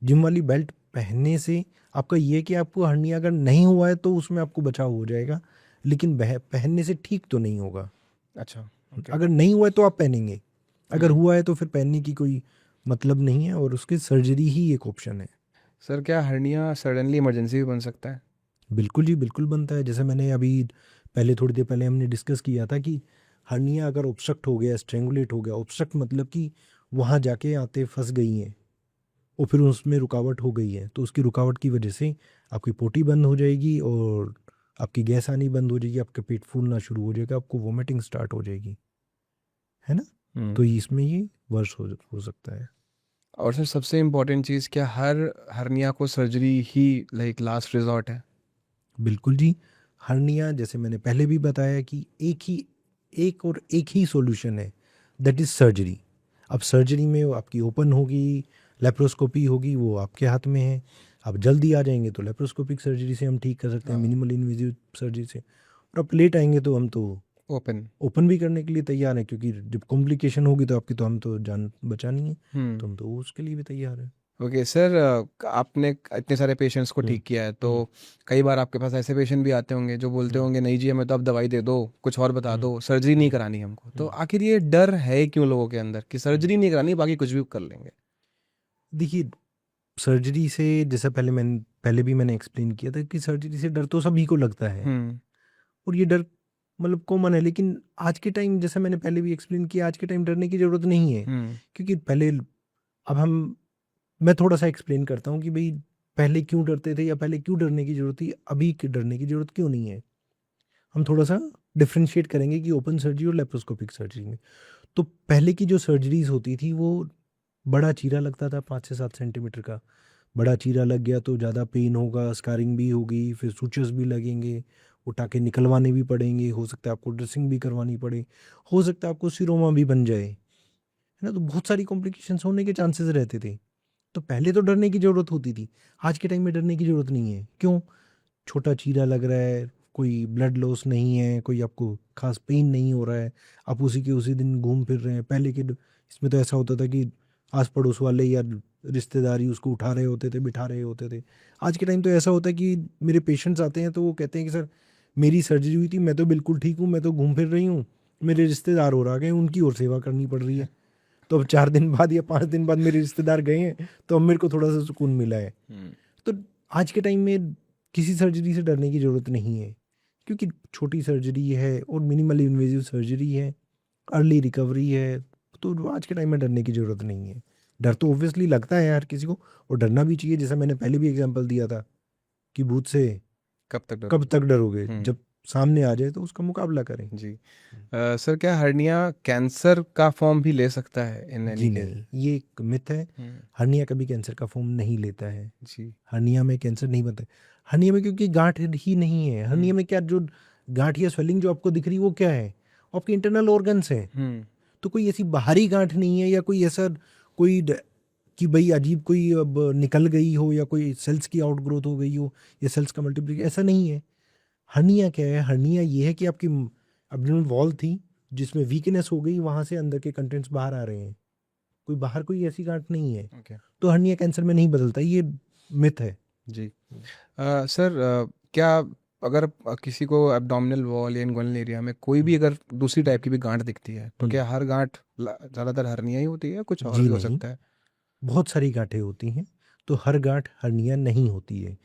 जिम वाली बेल्ट पहनने से आपका ये कि आपको हर्निया अगर नहीं हुआ है तो उसमें आपको बचाव हो जाएगा, लेकिन पहनने से ठीक तो नहीं होगा। अच्छा। ओके। अगर नहीं हुआ है तो आप पहनेंगे, अगर हम्म। हुआ है तो फिर पहनने की कोई मतलब नहीं है, और उसकी सर्जरी ही एक ऑप्शन है। सर क्या हर्निया सडनली इमरजेंसी भी बन सकता है? बिल्कुल जी, बिल्कुल बनता है। जैसे मैंने अभी पहले थोड़ी देर पहले हमने डिस्कस किया था कि हर्निया अगर ऑब्स्ट्रक्ट हो गया, स्ट्रेंगुलेट हो गया, ऑब्स्ट्रक्ट मतलब कि वहाँ जाके आते फंस गई हैं और फिर उसमें रुकावट हो गई है, तो उसकी रुकावट की वजह से आपकी पोटी बंद हो जाएगी और आपकी गैस आनी बंद हो जाएगी, आपका पेट फूलना शुरू हो जाएगा, आपको वोमिटिंग स्टार्ट हो जाएगी, है ना? तो इसमें ये वर्ष हो सकता है। और सर सबसे इम्पोर्टेंट चीज़, क्या हर हर्निया को सर्जरी ही लाइक लास्ट रिजॉर्ट है? बिल्कुल जी। हर्निया जैसे मैंने पहले भी बताया कि एक ही सॉल्यूशन है, दैट इज़ सर्जरी। अब सर्जरी में वो आपकी ओपन होगी, लेप्रोस्कोपी होगी, वो आपके हाथ में है। आप जल्दी आ जाएंगे तो लेप्रोस्कोपिक सर्जरी से हम ठीक कर सकते हैं, हाँ। मिनिमल इन्वेजिव सर्जरी से। और आप लेट आएंगे तो हम तो ओपन। ओपन भी करने के लिए तैयार हैं, क्योंकि जब कॉम्प्लिकेशन होगी तो आपकी तो हम तो जान बचानी है, तो हम तो उसके लिए भी तैयार हैं। ओके सर, आपने इतने सारे पेशेंट्स को हम्म, ठीक किया है, तो हम्म, कई बार आपके पास ऐसे पेशेंट भी आते होंगे जो बोलते हम्म, होंगे नहीं जी हमें तो अब दवाई दे दो, कुछ और बता हम्म, दो, सर्जरी नहीं हम्म, करानी हमको। तो हम्म, आखिर ये डर है क्यों लोगों के अंदर कि हम्म। सर्जरी नहीं करानी, बाकी कुछ भी कर लेंगे? देखिए, सर्जरी से जैसा पहले भी मैंने एक्सप्लेन किया था कि सर्जरी से डर तो सभी को लगता है, हम्म। और ये डर मतलब कॉमन है। लेकिन आज के टाइम, जैसा मैंने पहले भी एक्सप्लेन किया, आज के टाइम डरने की ज़रूरत नहीं है। हम्म। क्योंकि अब हम मैं थोड़ा सा एक्सप्लेन करता हूँ कि भाई पहले क्यों डरते थे या पहले क्यों डरने की ज़रूरत थी, अभी डरने की ज़रूरत क्यों नहीं है। हम थोड़ा सा डिफ्रेंशिएट करेंगे कि ओपन सर्जरी और लेप्रोस्कोपिक सर्जरी में। तो पहले की जो सर्जरीज होती थी वो बड़ा चीरा लगता था, 5 से 7 सेंटीमीटर का। बड़ा चीरा लग गया तो ज़्यादा पेन होगा, स्कारिंग भी होगी, फिर सूचर्स भी लगेंगे, उठा के निकलवाने भी पड़ेंगे, हो सकता है आपको ड्रेसिंग भी करवानी पड़े, हो सकता है आपको सिरोमा भी बन जाए, है ना? तो बहुत सारी कॉम्प्लिकेशंस होने के चांसेस रहते थे। तो पहले तो डरने की ज़रूरत होती थी, आज के टाइम में डरने की ज़रूरत नहीं है। क्यों? छोटा चीरा लग रहा है, कोई ब्लड लॉस नहीं है, कोई आपको खास पेन नहीं हो रहा है, आप उसी के उसी दिन घूम फिर रहे हैं। पहले के इसमें तो ऐसा होता था कि आस पड़ोस वाले या रिश्तेदारी उसको उठा रहे होते थे, बिठा रहे होते थे। आज के टाइम तो ऐसा होता है कि मेरे पेशेंट्स आते हैं तो वो कहते हैं कि सर मेरी सर्जरी हुई थी, मैं तो बिल्कुल ठीक हूँ, मैं तो घूम फिर रही हूँ, मेरे रिश्तेदार और आ गए, उनकी और सेवा करनी पड़ रही है। तो अब 4 दिन बाद या 5 दिन बाद मेरे रिश्तेदार गए हैं, तो अब मेरे को थोड़ा सा सुकून मिला है। तो आज के टाइम में किसी सर्जरी से डरने की ज़रूरत नहीं है, क्योंकि छोटी सर्जरी है और मिनिमल इन्वेजिव सर्जरी है, अर्ली रिकवरी है। तो आज के टाइम में डरने की ज़रूरत नहीं है। डर तो ऑब्वियसली लगता है हर किसी को, और डरना भी चाहिए। जैसा मैंने पहले भी एग्जांपल दिया था कि भूत से कब तक कब डरोगे? तक डरोगे, हम्म। जब सामने आ जाए तो उसका मुकाबला करें। जी। सर क्या हर्निया कैंसर का फॉर्म भी ले सकता है इन जी एनी केस? नहीं, ये एक मिथ है। हम्म। हर्निया कभी कैंसर का फॉर्म नहीं लेता है। जी। हर्निया में कैंसर नहीं बनता है। हर्निया में क्योंकि गांठ ही नहीं है। हर्निया में क्या, जो गांठ या स्वेलिंग जो आपको दिख रही है वो क्या है? वो आपके इंटरनल ऑर्गन्स हैं। हम्म। तो कोई ऐसी बाहरी गांठ नहीं है, या कोई ऐसा कोई कि भाई अजीब कोई अब निकल गई हो, या कोई सेल्स की आउटग्रोथ हो गई हो, या सेल्स का मल्टीप्लिकेशन, ऐसा नहीं है। हर्निया क्या है? हर्निया ये है कि आपकी एब्डोमिनल वॉल थी जिसमें वीकनेस हो गई, वहां से अंदर के कंटेंट्स बाहर आ रहे हैं। कोई बाहर कोई ऐसी गांठ नहीं है। ओके। तो हर्निया कैंसर में नहीं बदलता, ये मिथ है। जी। सर क्या अगर किसी को एब्डोमिनल वॉल या इंगुइनल एरिया में कोई भी अगर दूसरी टाइप की भी गांठ दिखती है, तो क्या हर गांठ ज़्यादातर हर्निया ही होती है या कुछ और जी भी हो नहीं, सकता है? बहुत सारी गांठें होती हैं, तो हर गांठ हर्निया नहीं होती है।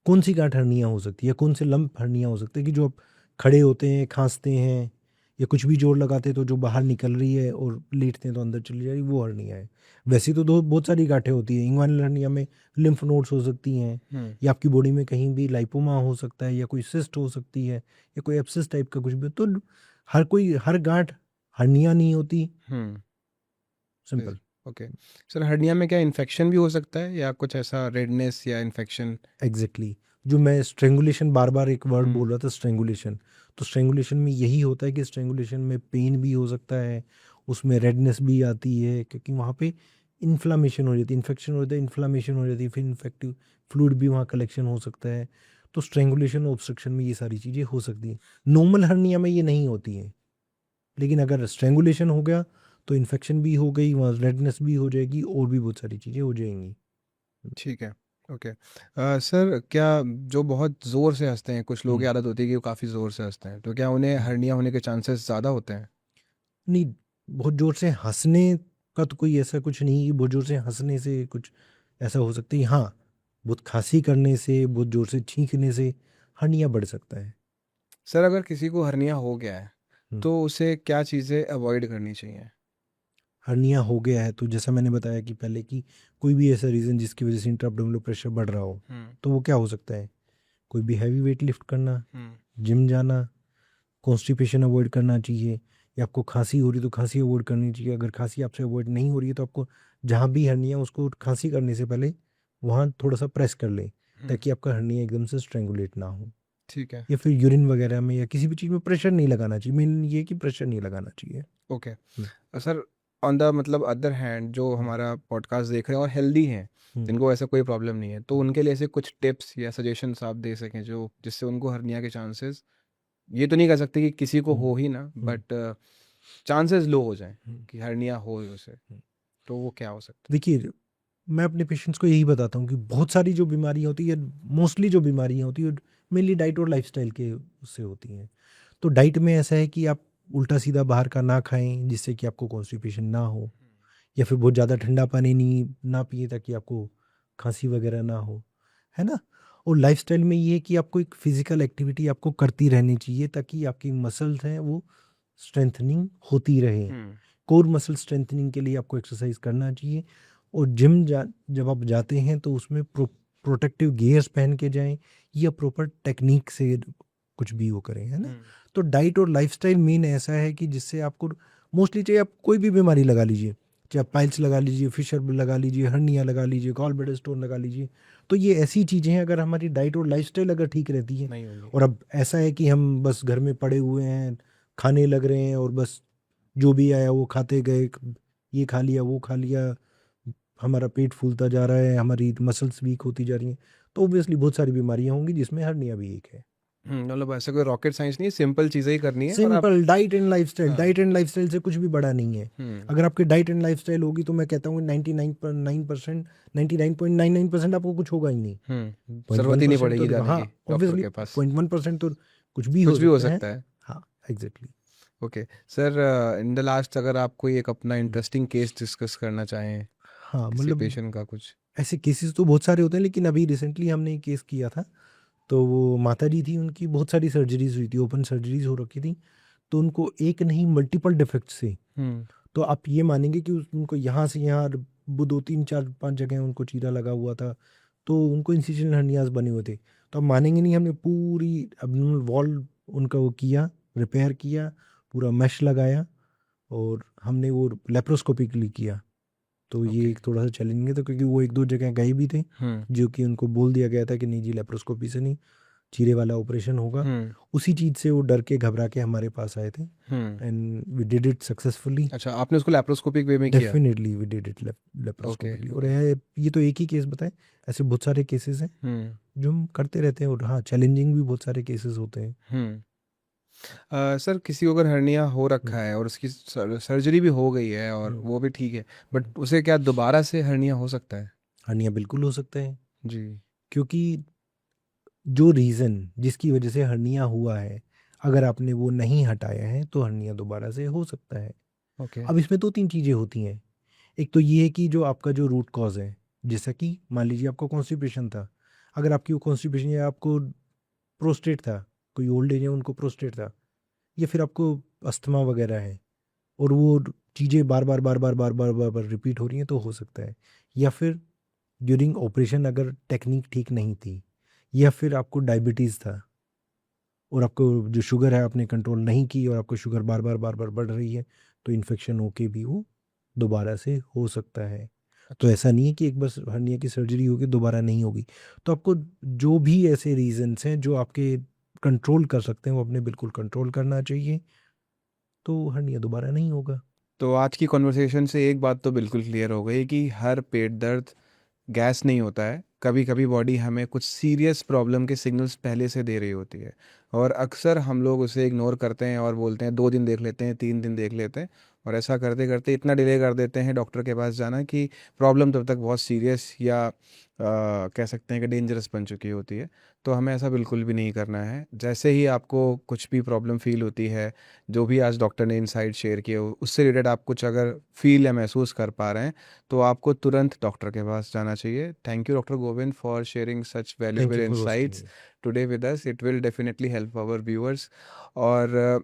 कौन सी गांठ हर्निया हो सकती है, कौन से लंप हर्निया हो सकते हैं? कि जो आप खड़े होते हैं, खांसते हैं, या कुछ भी जोर लगाते हैं तो जो बाहर निकल रही है, और लेटते हैं तो अंदर चली जा रही है, वो हर्निया है। वैसे तो दो बहुत सारी गांठें होती हैं। इंग्वाइनल हर्निया में लिम्फ नोड्स हो सकती हैं, हम्म। या आपकी बॉडी में कहीं भी लाइपोमा हो सकता है, या कोई सिस्ट हो सकती है, या कोई एब्सिस टाइप का कुछ भी। तो हर गांठ हर्निया नहीं होती। हम्म। सिंपल। ओके। सर हर्निया में क्या इन्फेक्शन भी हो सकता है या कुछ ऐसा रेडनेस या इन्फेक्शन? एग्जैक्टली जो मैं स्ट्रेंगुलेशन, बार बार एक वर्ड हम्म। बोल रहा था, स्ट्रेंगुलेशन। तो स्ट्रेंगुलेशन में यही होता है कि स्ट्रेंगुलेशन में पेन भी हो सकता है, उसमें रेडनेस भी आती है, क्योंकि वहाँ पे इन्फ्लामेशन हो जाती है, इन्फेक्शन हो जाता है, इन्फ्लामेशन हो जाती है, फिर इन्फेक्टिव फ्लूइड भी वहाँ कलेक्शन हो सकता है। तो स्ट्रेंगुलेशन ऑब्स्ट्रक्शन में ये सारी चीज़ें हो सकती हैं। नॉर्मल हर्निया में ये नहीं होती हैं, लेकिन अगर स्ट्रेंगुलेशन हो गया तो इन्फेक्शन भी हो गई, वहाँ रेडनेस भी हो जाएगी, और भी बहुत सारी चीज़ें हो जाएंगी। ठीक है। ओके। सर क्या जो बहुत ज़ोर से हंसते हैं, कुछ लोगों की हम्म, आदत होती है कि वो काफ़ी ज़ोर से हंसते हैं, तो क्या उन्हें हम्म। हर्निया होने के चांसेस ज़्यादा होते हैं? नहीं, बहुत जोर से हंसने का तो कोई ऐसा कुछ नहीं कि बहुत ज़ोर से हँसने से कुछ ऐसा हो सकता है। हाँ, बहुत खाँसी करने से, बहुत ज़ोर से छींकने से हर्निया बढ़ सकता है। सर अगर किसी को हर्निया हो गया है हुँ। तो उसे क्या चीज़ें अवॉइड करनी चाहिए? हर्निया हो गया है तो जैसा मैंने बताया कि पहले कि कोई भी ऐसा रीज़न जिसकी वज़ह से इंट्रा-एब्डोमिनल प्रेशर बढ़ रहा हो, हम्म। तो वो क्या हो सकता है? कोई भी हैवी वेट लिफ्ट करना, हम्म। जिम जाना, कॉन्स्टिपेशन अवॉइड करना चाहिए, या आपको खांसी हो रही है तो खांसी अवॉइड करनी चाहिए। अगर खांसी आपसे अवॉइड नहीं हो रही है तो आपको जहाँ भी हर्निया उसको खांसी करने से पहले वहाँ थोड़ा-सा प्रेस कर लें, हम्म। ताकि आपका हर्निया एकदम से स्ट्रैंगुलेट ना हो। ठीक है। या फिर यूरिन वगैरह में या किसी भी चीज़ में प्रेशर नहीं लगाना चाहिए। मेन ये है कि प्रेशर नहीं लगाना चाहिए। Okay. Hmm, sir on the मतलब अदर हैंड जो हुँ, हमारा पॉडकास्ट देख रहे हैं और हेल्दी हैं, हुँ, जिनको ऐसा कोई प्रॉब्लम नहीं है, तो उनके लिए ऐसे कुछ टिप्स या सजेशंस आप दे सकें जो जिससे उनको हर्निया के चांसेस, ये तो नहीं कह सकते कि किसी को हुँ, हो ही ना, हुँ, बट चांसेस लो हो जाएं हुँ, कि हर्निया हो उसे, हुँ। तो वो क्या हो सकता देखिए, मैं अपने पेशेंट्स को यही बताता हूँ कि बहुत सारी जो बीमारियाँ होती है, मोस्टली जो बीमारियाँ होती है, मेनली डाइट और लाइफ़स्टाइल के उससे होती हैं। तो डाइट में ऐसा है कि आप उल्टा-सीधा बाहर का ना खाएँ, जिससे कि आपको कॉन्स्टिपेशन ना हो, है? या फिर बहुत ज़्यादा ठंडा पानी नहीं ना पिएँ ताकि आपको खाँसी वगैरह ना हो, है ना? और लाइफ़स्टाइल में ये है कि आपको एक फ़िज़िकल एक्टिविटी आपको करती रहनी चाहिए ताकि आपकी मसल्स हैं वो स्ट्रेंथनिंग होती रहे। हम्म। कोर मसल स्ट्रेंथनिंग के लिए आपको एक्सरसाइज करना चाहिए। और जिम जब आप जाते हैं तो उसमें प्रोटेक्टिव गियर्स पहन के जाएं, या प्रॉपर टेक्निक से कुछ भी वो करें, है ना? हम्म। तो डाइट और लाइफस्टाइल मेन ऐसा है कि जिससे आपको मोस्टली, चाहे आप कोई भी बीमारी लगा लीजिए, चाहे आप पाइल्स लगा लीजिए, फिशर लगा लीजिए, हर्निया लगा लीजिए, गॉल ब्लैडर स्टोन लगा लीजिए, तो ये ऐसी चीज़ें हैं, अगर हमारी डाइट और लाइफस्टाइल अगर ठीक रहती है। नहीं होगी। और अब ऐसा है कि हम बस घर में पड़े हुए हैं, खाने लग रहे हैं और बस जो भी आया वो खाते गए, ये खा लिया वो खा लिया, हमारा पेट फूलता जा रहा है, हमारी मसल्स वीक होती जा रही हैं, तो ऑब्वियसली बहुत सारी बीमारियां होंगी जिसमें हर्निया भी एक है। मतलब ऐसा कोई रॉकेट साइंस नहीं है, सिंपल चीज़ें ही करनी है और आप। सिंपल डाइट एंड लाइफस्टाइल, हाँ। डाइट एंड लाइफस्टाइल से कुछ भी बड़ा नहीं है। हम्म। अगर आपकी डाइट एंड लाइफस्टाइल होगी तो मैं कहता हूँ 99.9%, 99.99% आपको कुछ होगा ही नहीं। पॉइंट ज़रूरत वन ही नहीं परसेंट तो पड़ेगी जाने हाँ, की डॉक्टर ऑब्वियसली के पास। 0.1% तो कुछ भी हो कुछ भी हो सकता है। सकता है। हाँ, exactly. Okay sir, in the last अगर आप कोई एक अपना इंटरेस्टिंग केस डिस्कस करना चाहें हाँ, किसी मतलब पेशेंट का कुछ। ऐसे केसेस तो बहुत सारे होते हैं, लेकिन अभी रिसेंटली हमने एक केस किया था। तो वो माताजी थी, उनकी बहुत सारी सर्जरीज हुई थी, ओपन सर्जरीज हो रखी थी। तो उनको एक नहीं मल्टीपल डिफेक्ट्स थे। हम्म। तो आप ये मानेंगे कि उनको यहाँ से यहाँ वो 2 3 4 5 जगह उनको चीरा लगा हुआ था। तो उनको इंसिजनल हर्नियाज बने हुए थे। तो आप मानेंगे नहीं, हमने पूरी एब्डोमिनल वॉल उनका वो किया, रिपेयर किया, पूरा मैश लगाया, और हमने वो लेप्रोस्कोपिकली किया। तो ये ओके। एक थोड़ा सा चैलेंजिंग है, तो क्योंकि वो 1 2 जगह गए भी थे, हम्म। जो कि उनको बोल दिया गया था कि नहीं जी, लेप्रोस्कोपी से नहीं, चीरे वाला ऑपरेशन होगा। हम्म। उसी चीज़ से वो डर के घबरा के हमारे पास आए थे, hmm. And we did it successfully. अच्छा, आपने उसको लैप्रोस्कोपिक वे में किया? Definitely we did it okay. Laparoscopically. और ओके। ये तो एक ही केस बताए, ऐसे बहुत सारे केसेस हैं हम्म। जो हम करते रहते हैं। और हाँ, चैलेंजिंग भी बहुत सारे केसेस होते हैं। हम्म। सर किसी को अगर हर्निया हो हम्म, रखा है और उसकी सर्जरी भी हो गई है और हम्म, वो भी ठीक है, हम्म। बट उसे क्या दोबारा से हर्निया हो सकता है? हर्निया बिल्कुल हो सकते हैं, जी। क्योंकि जो रीज़न जिसकी वजह से हर्निया हुआ है, अगर आपने वो नहीं हटाया है तो हर्निया दोबारा से हो सकता है। ओके। अब इसमें 2 3 चीज़ें होती हैं। एक तो ये है कि जो आपका जो रूट कॉज़ है, जैसा कि मान लीजिए आपको कॉन्स्टिपेशन था। अगर आपकी वो कॉन्स्टिपेशन, या आपको प्रोस्टेट था, कोई ओल्ड एज है उनको प्रोस्टेट था, या फिर आपको अस्थमा वगैरह है, और वो चीज़ें बार बार रिपीट हो रही हैं, तो हो सकता है। या फिर ड्यूरिंग ऑपरेशन अगर टेक्निक ठीक नहीं थी, या फिर आपको डायबिटीज़ था और आपको जो शुगर है आपने कंट्रोल नहीं की, और आपको शुगर बार बार बढ़ रही है, तो इन्फेक्शन होके भी वो दोबारा से हो सकता है। तो अच्छा। ऐसा नहीं है कि एक बस हर्निया की सर्जरी होगी दोबारा नहीं होगी। तो आपको जो भी ऐसे रीजंस हैं जो आपके कंट्रोल कर सकते हैं, वो अपने बिल्कुल कंट्रोल करना चाहिए, तो हर्निया दोबारा नहीं होगा। तो आज की कॉन्वर्सेशन से एक बात तो बिल्कुल क्लियर हो गई कि हर पेट दर्द गैस नहीं होता है, कभी कभी बॉडी हमें कुछ सीरियस प्रॉब्लम के सिग्नल्स पहले से दे रही होती है और अक्सर हम लोग उसे इग्नोर करते हैं और बोलते हैं 2 दिन देख लेते हैं, 3 दिन देख लेते हैं, और ऐसा करते करते इतना डिले कर देते हैं डॉक्टर के पास जाना कि प्रॉब्लम तब तक बहुत सीरियस या कह सकते हैं कि डेंजरस बन चुकी होती है। तो हमें ऐसा बिल्कुल भी नहीं करना है। जैसे ही आपको कुछ भी प्रॉब्लम फील होती है, जो भी आज डॉक्टर ने इनसाइट शेयर किए उससे रिलेटेड आप कुछ अगर फील या महसूस कर पा रहे हैं, तो आपको तुरंत डॉक्टर के पास जाना चाहिए। Thank you doctor Govind for sharing such thank valuable you for hosting insights me. Today with us. It will definitely help our viewers. और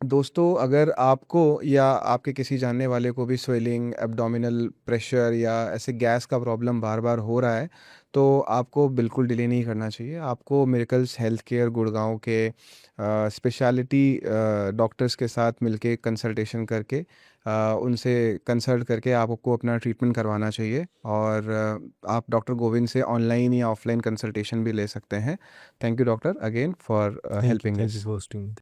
दोस्तों, अगर आपको या आपके किसी जानने वाले को भी स्वेलिंग, एब्डोमिनल प्रेशर या ऐसे गैस का प्रॉब्लम बार बार हो रहा है, तो आपको बिल्कुल डिले नहीं करना चाहिए। आपको मिरेकल्स हेल्थ केयर गुड़गांव के स्पेशलिटी डॉक्टर्स के साथ मिलके कंसल्टेशन करके उनसे कंसल्ट करके आपको अपना ट्रीटमेंट करवाना चाहिए। और आप डॉक्टर गोविंद से ऑनलाइन या ऑफलाइन कंसल्टेशन भी ले सकते हैं। Thank you doctor again for helping thank you us. For hosting.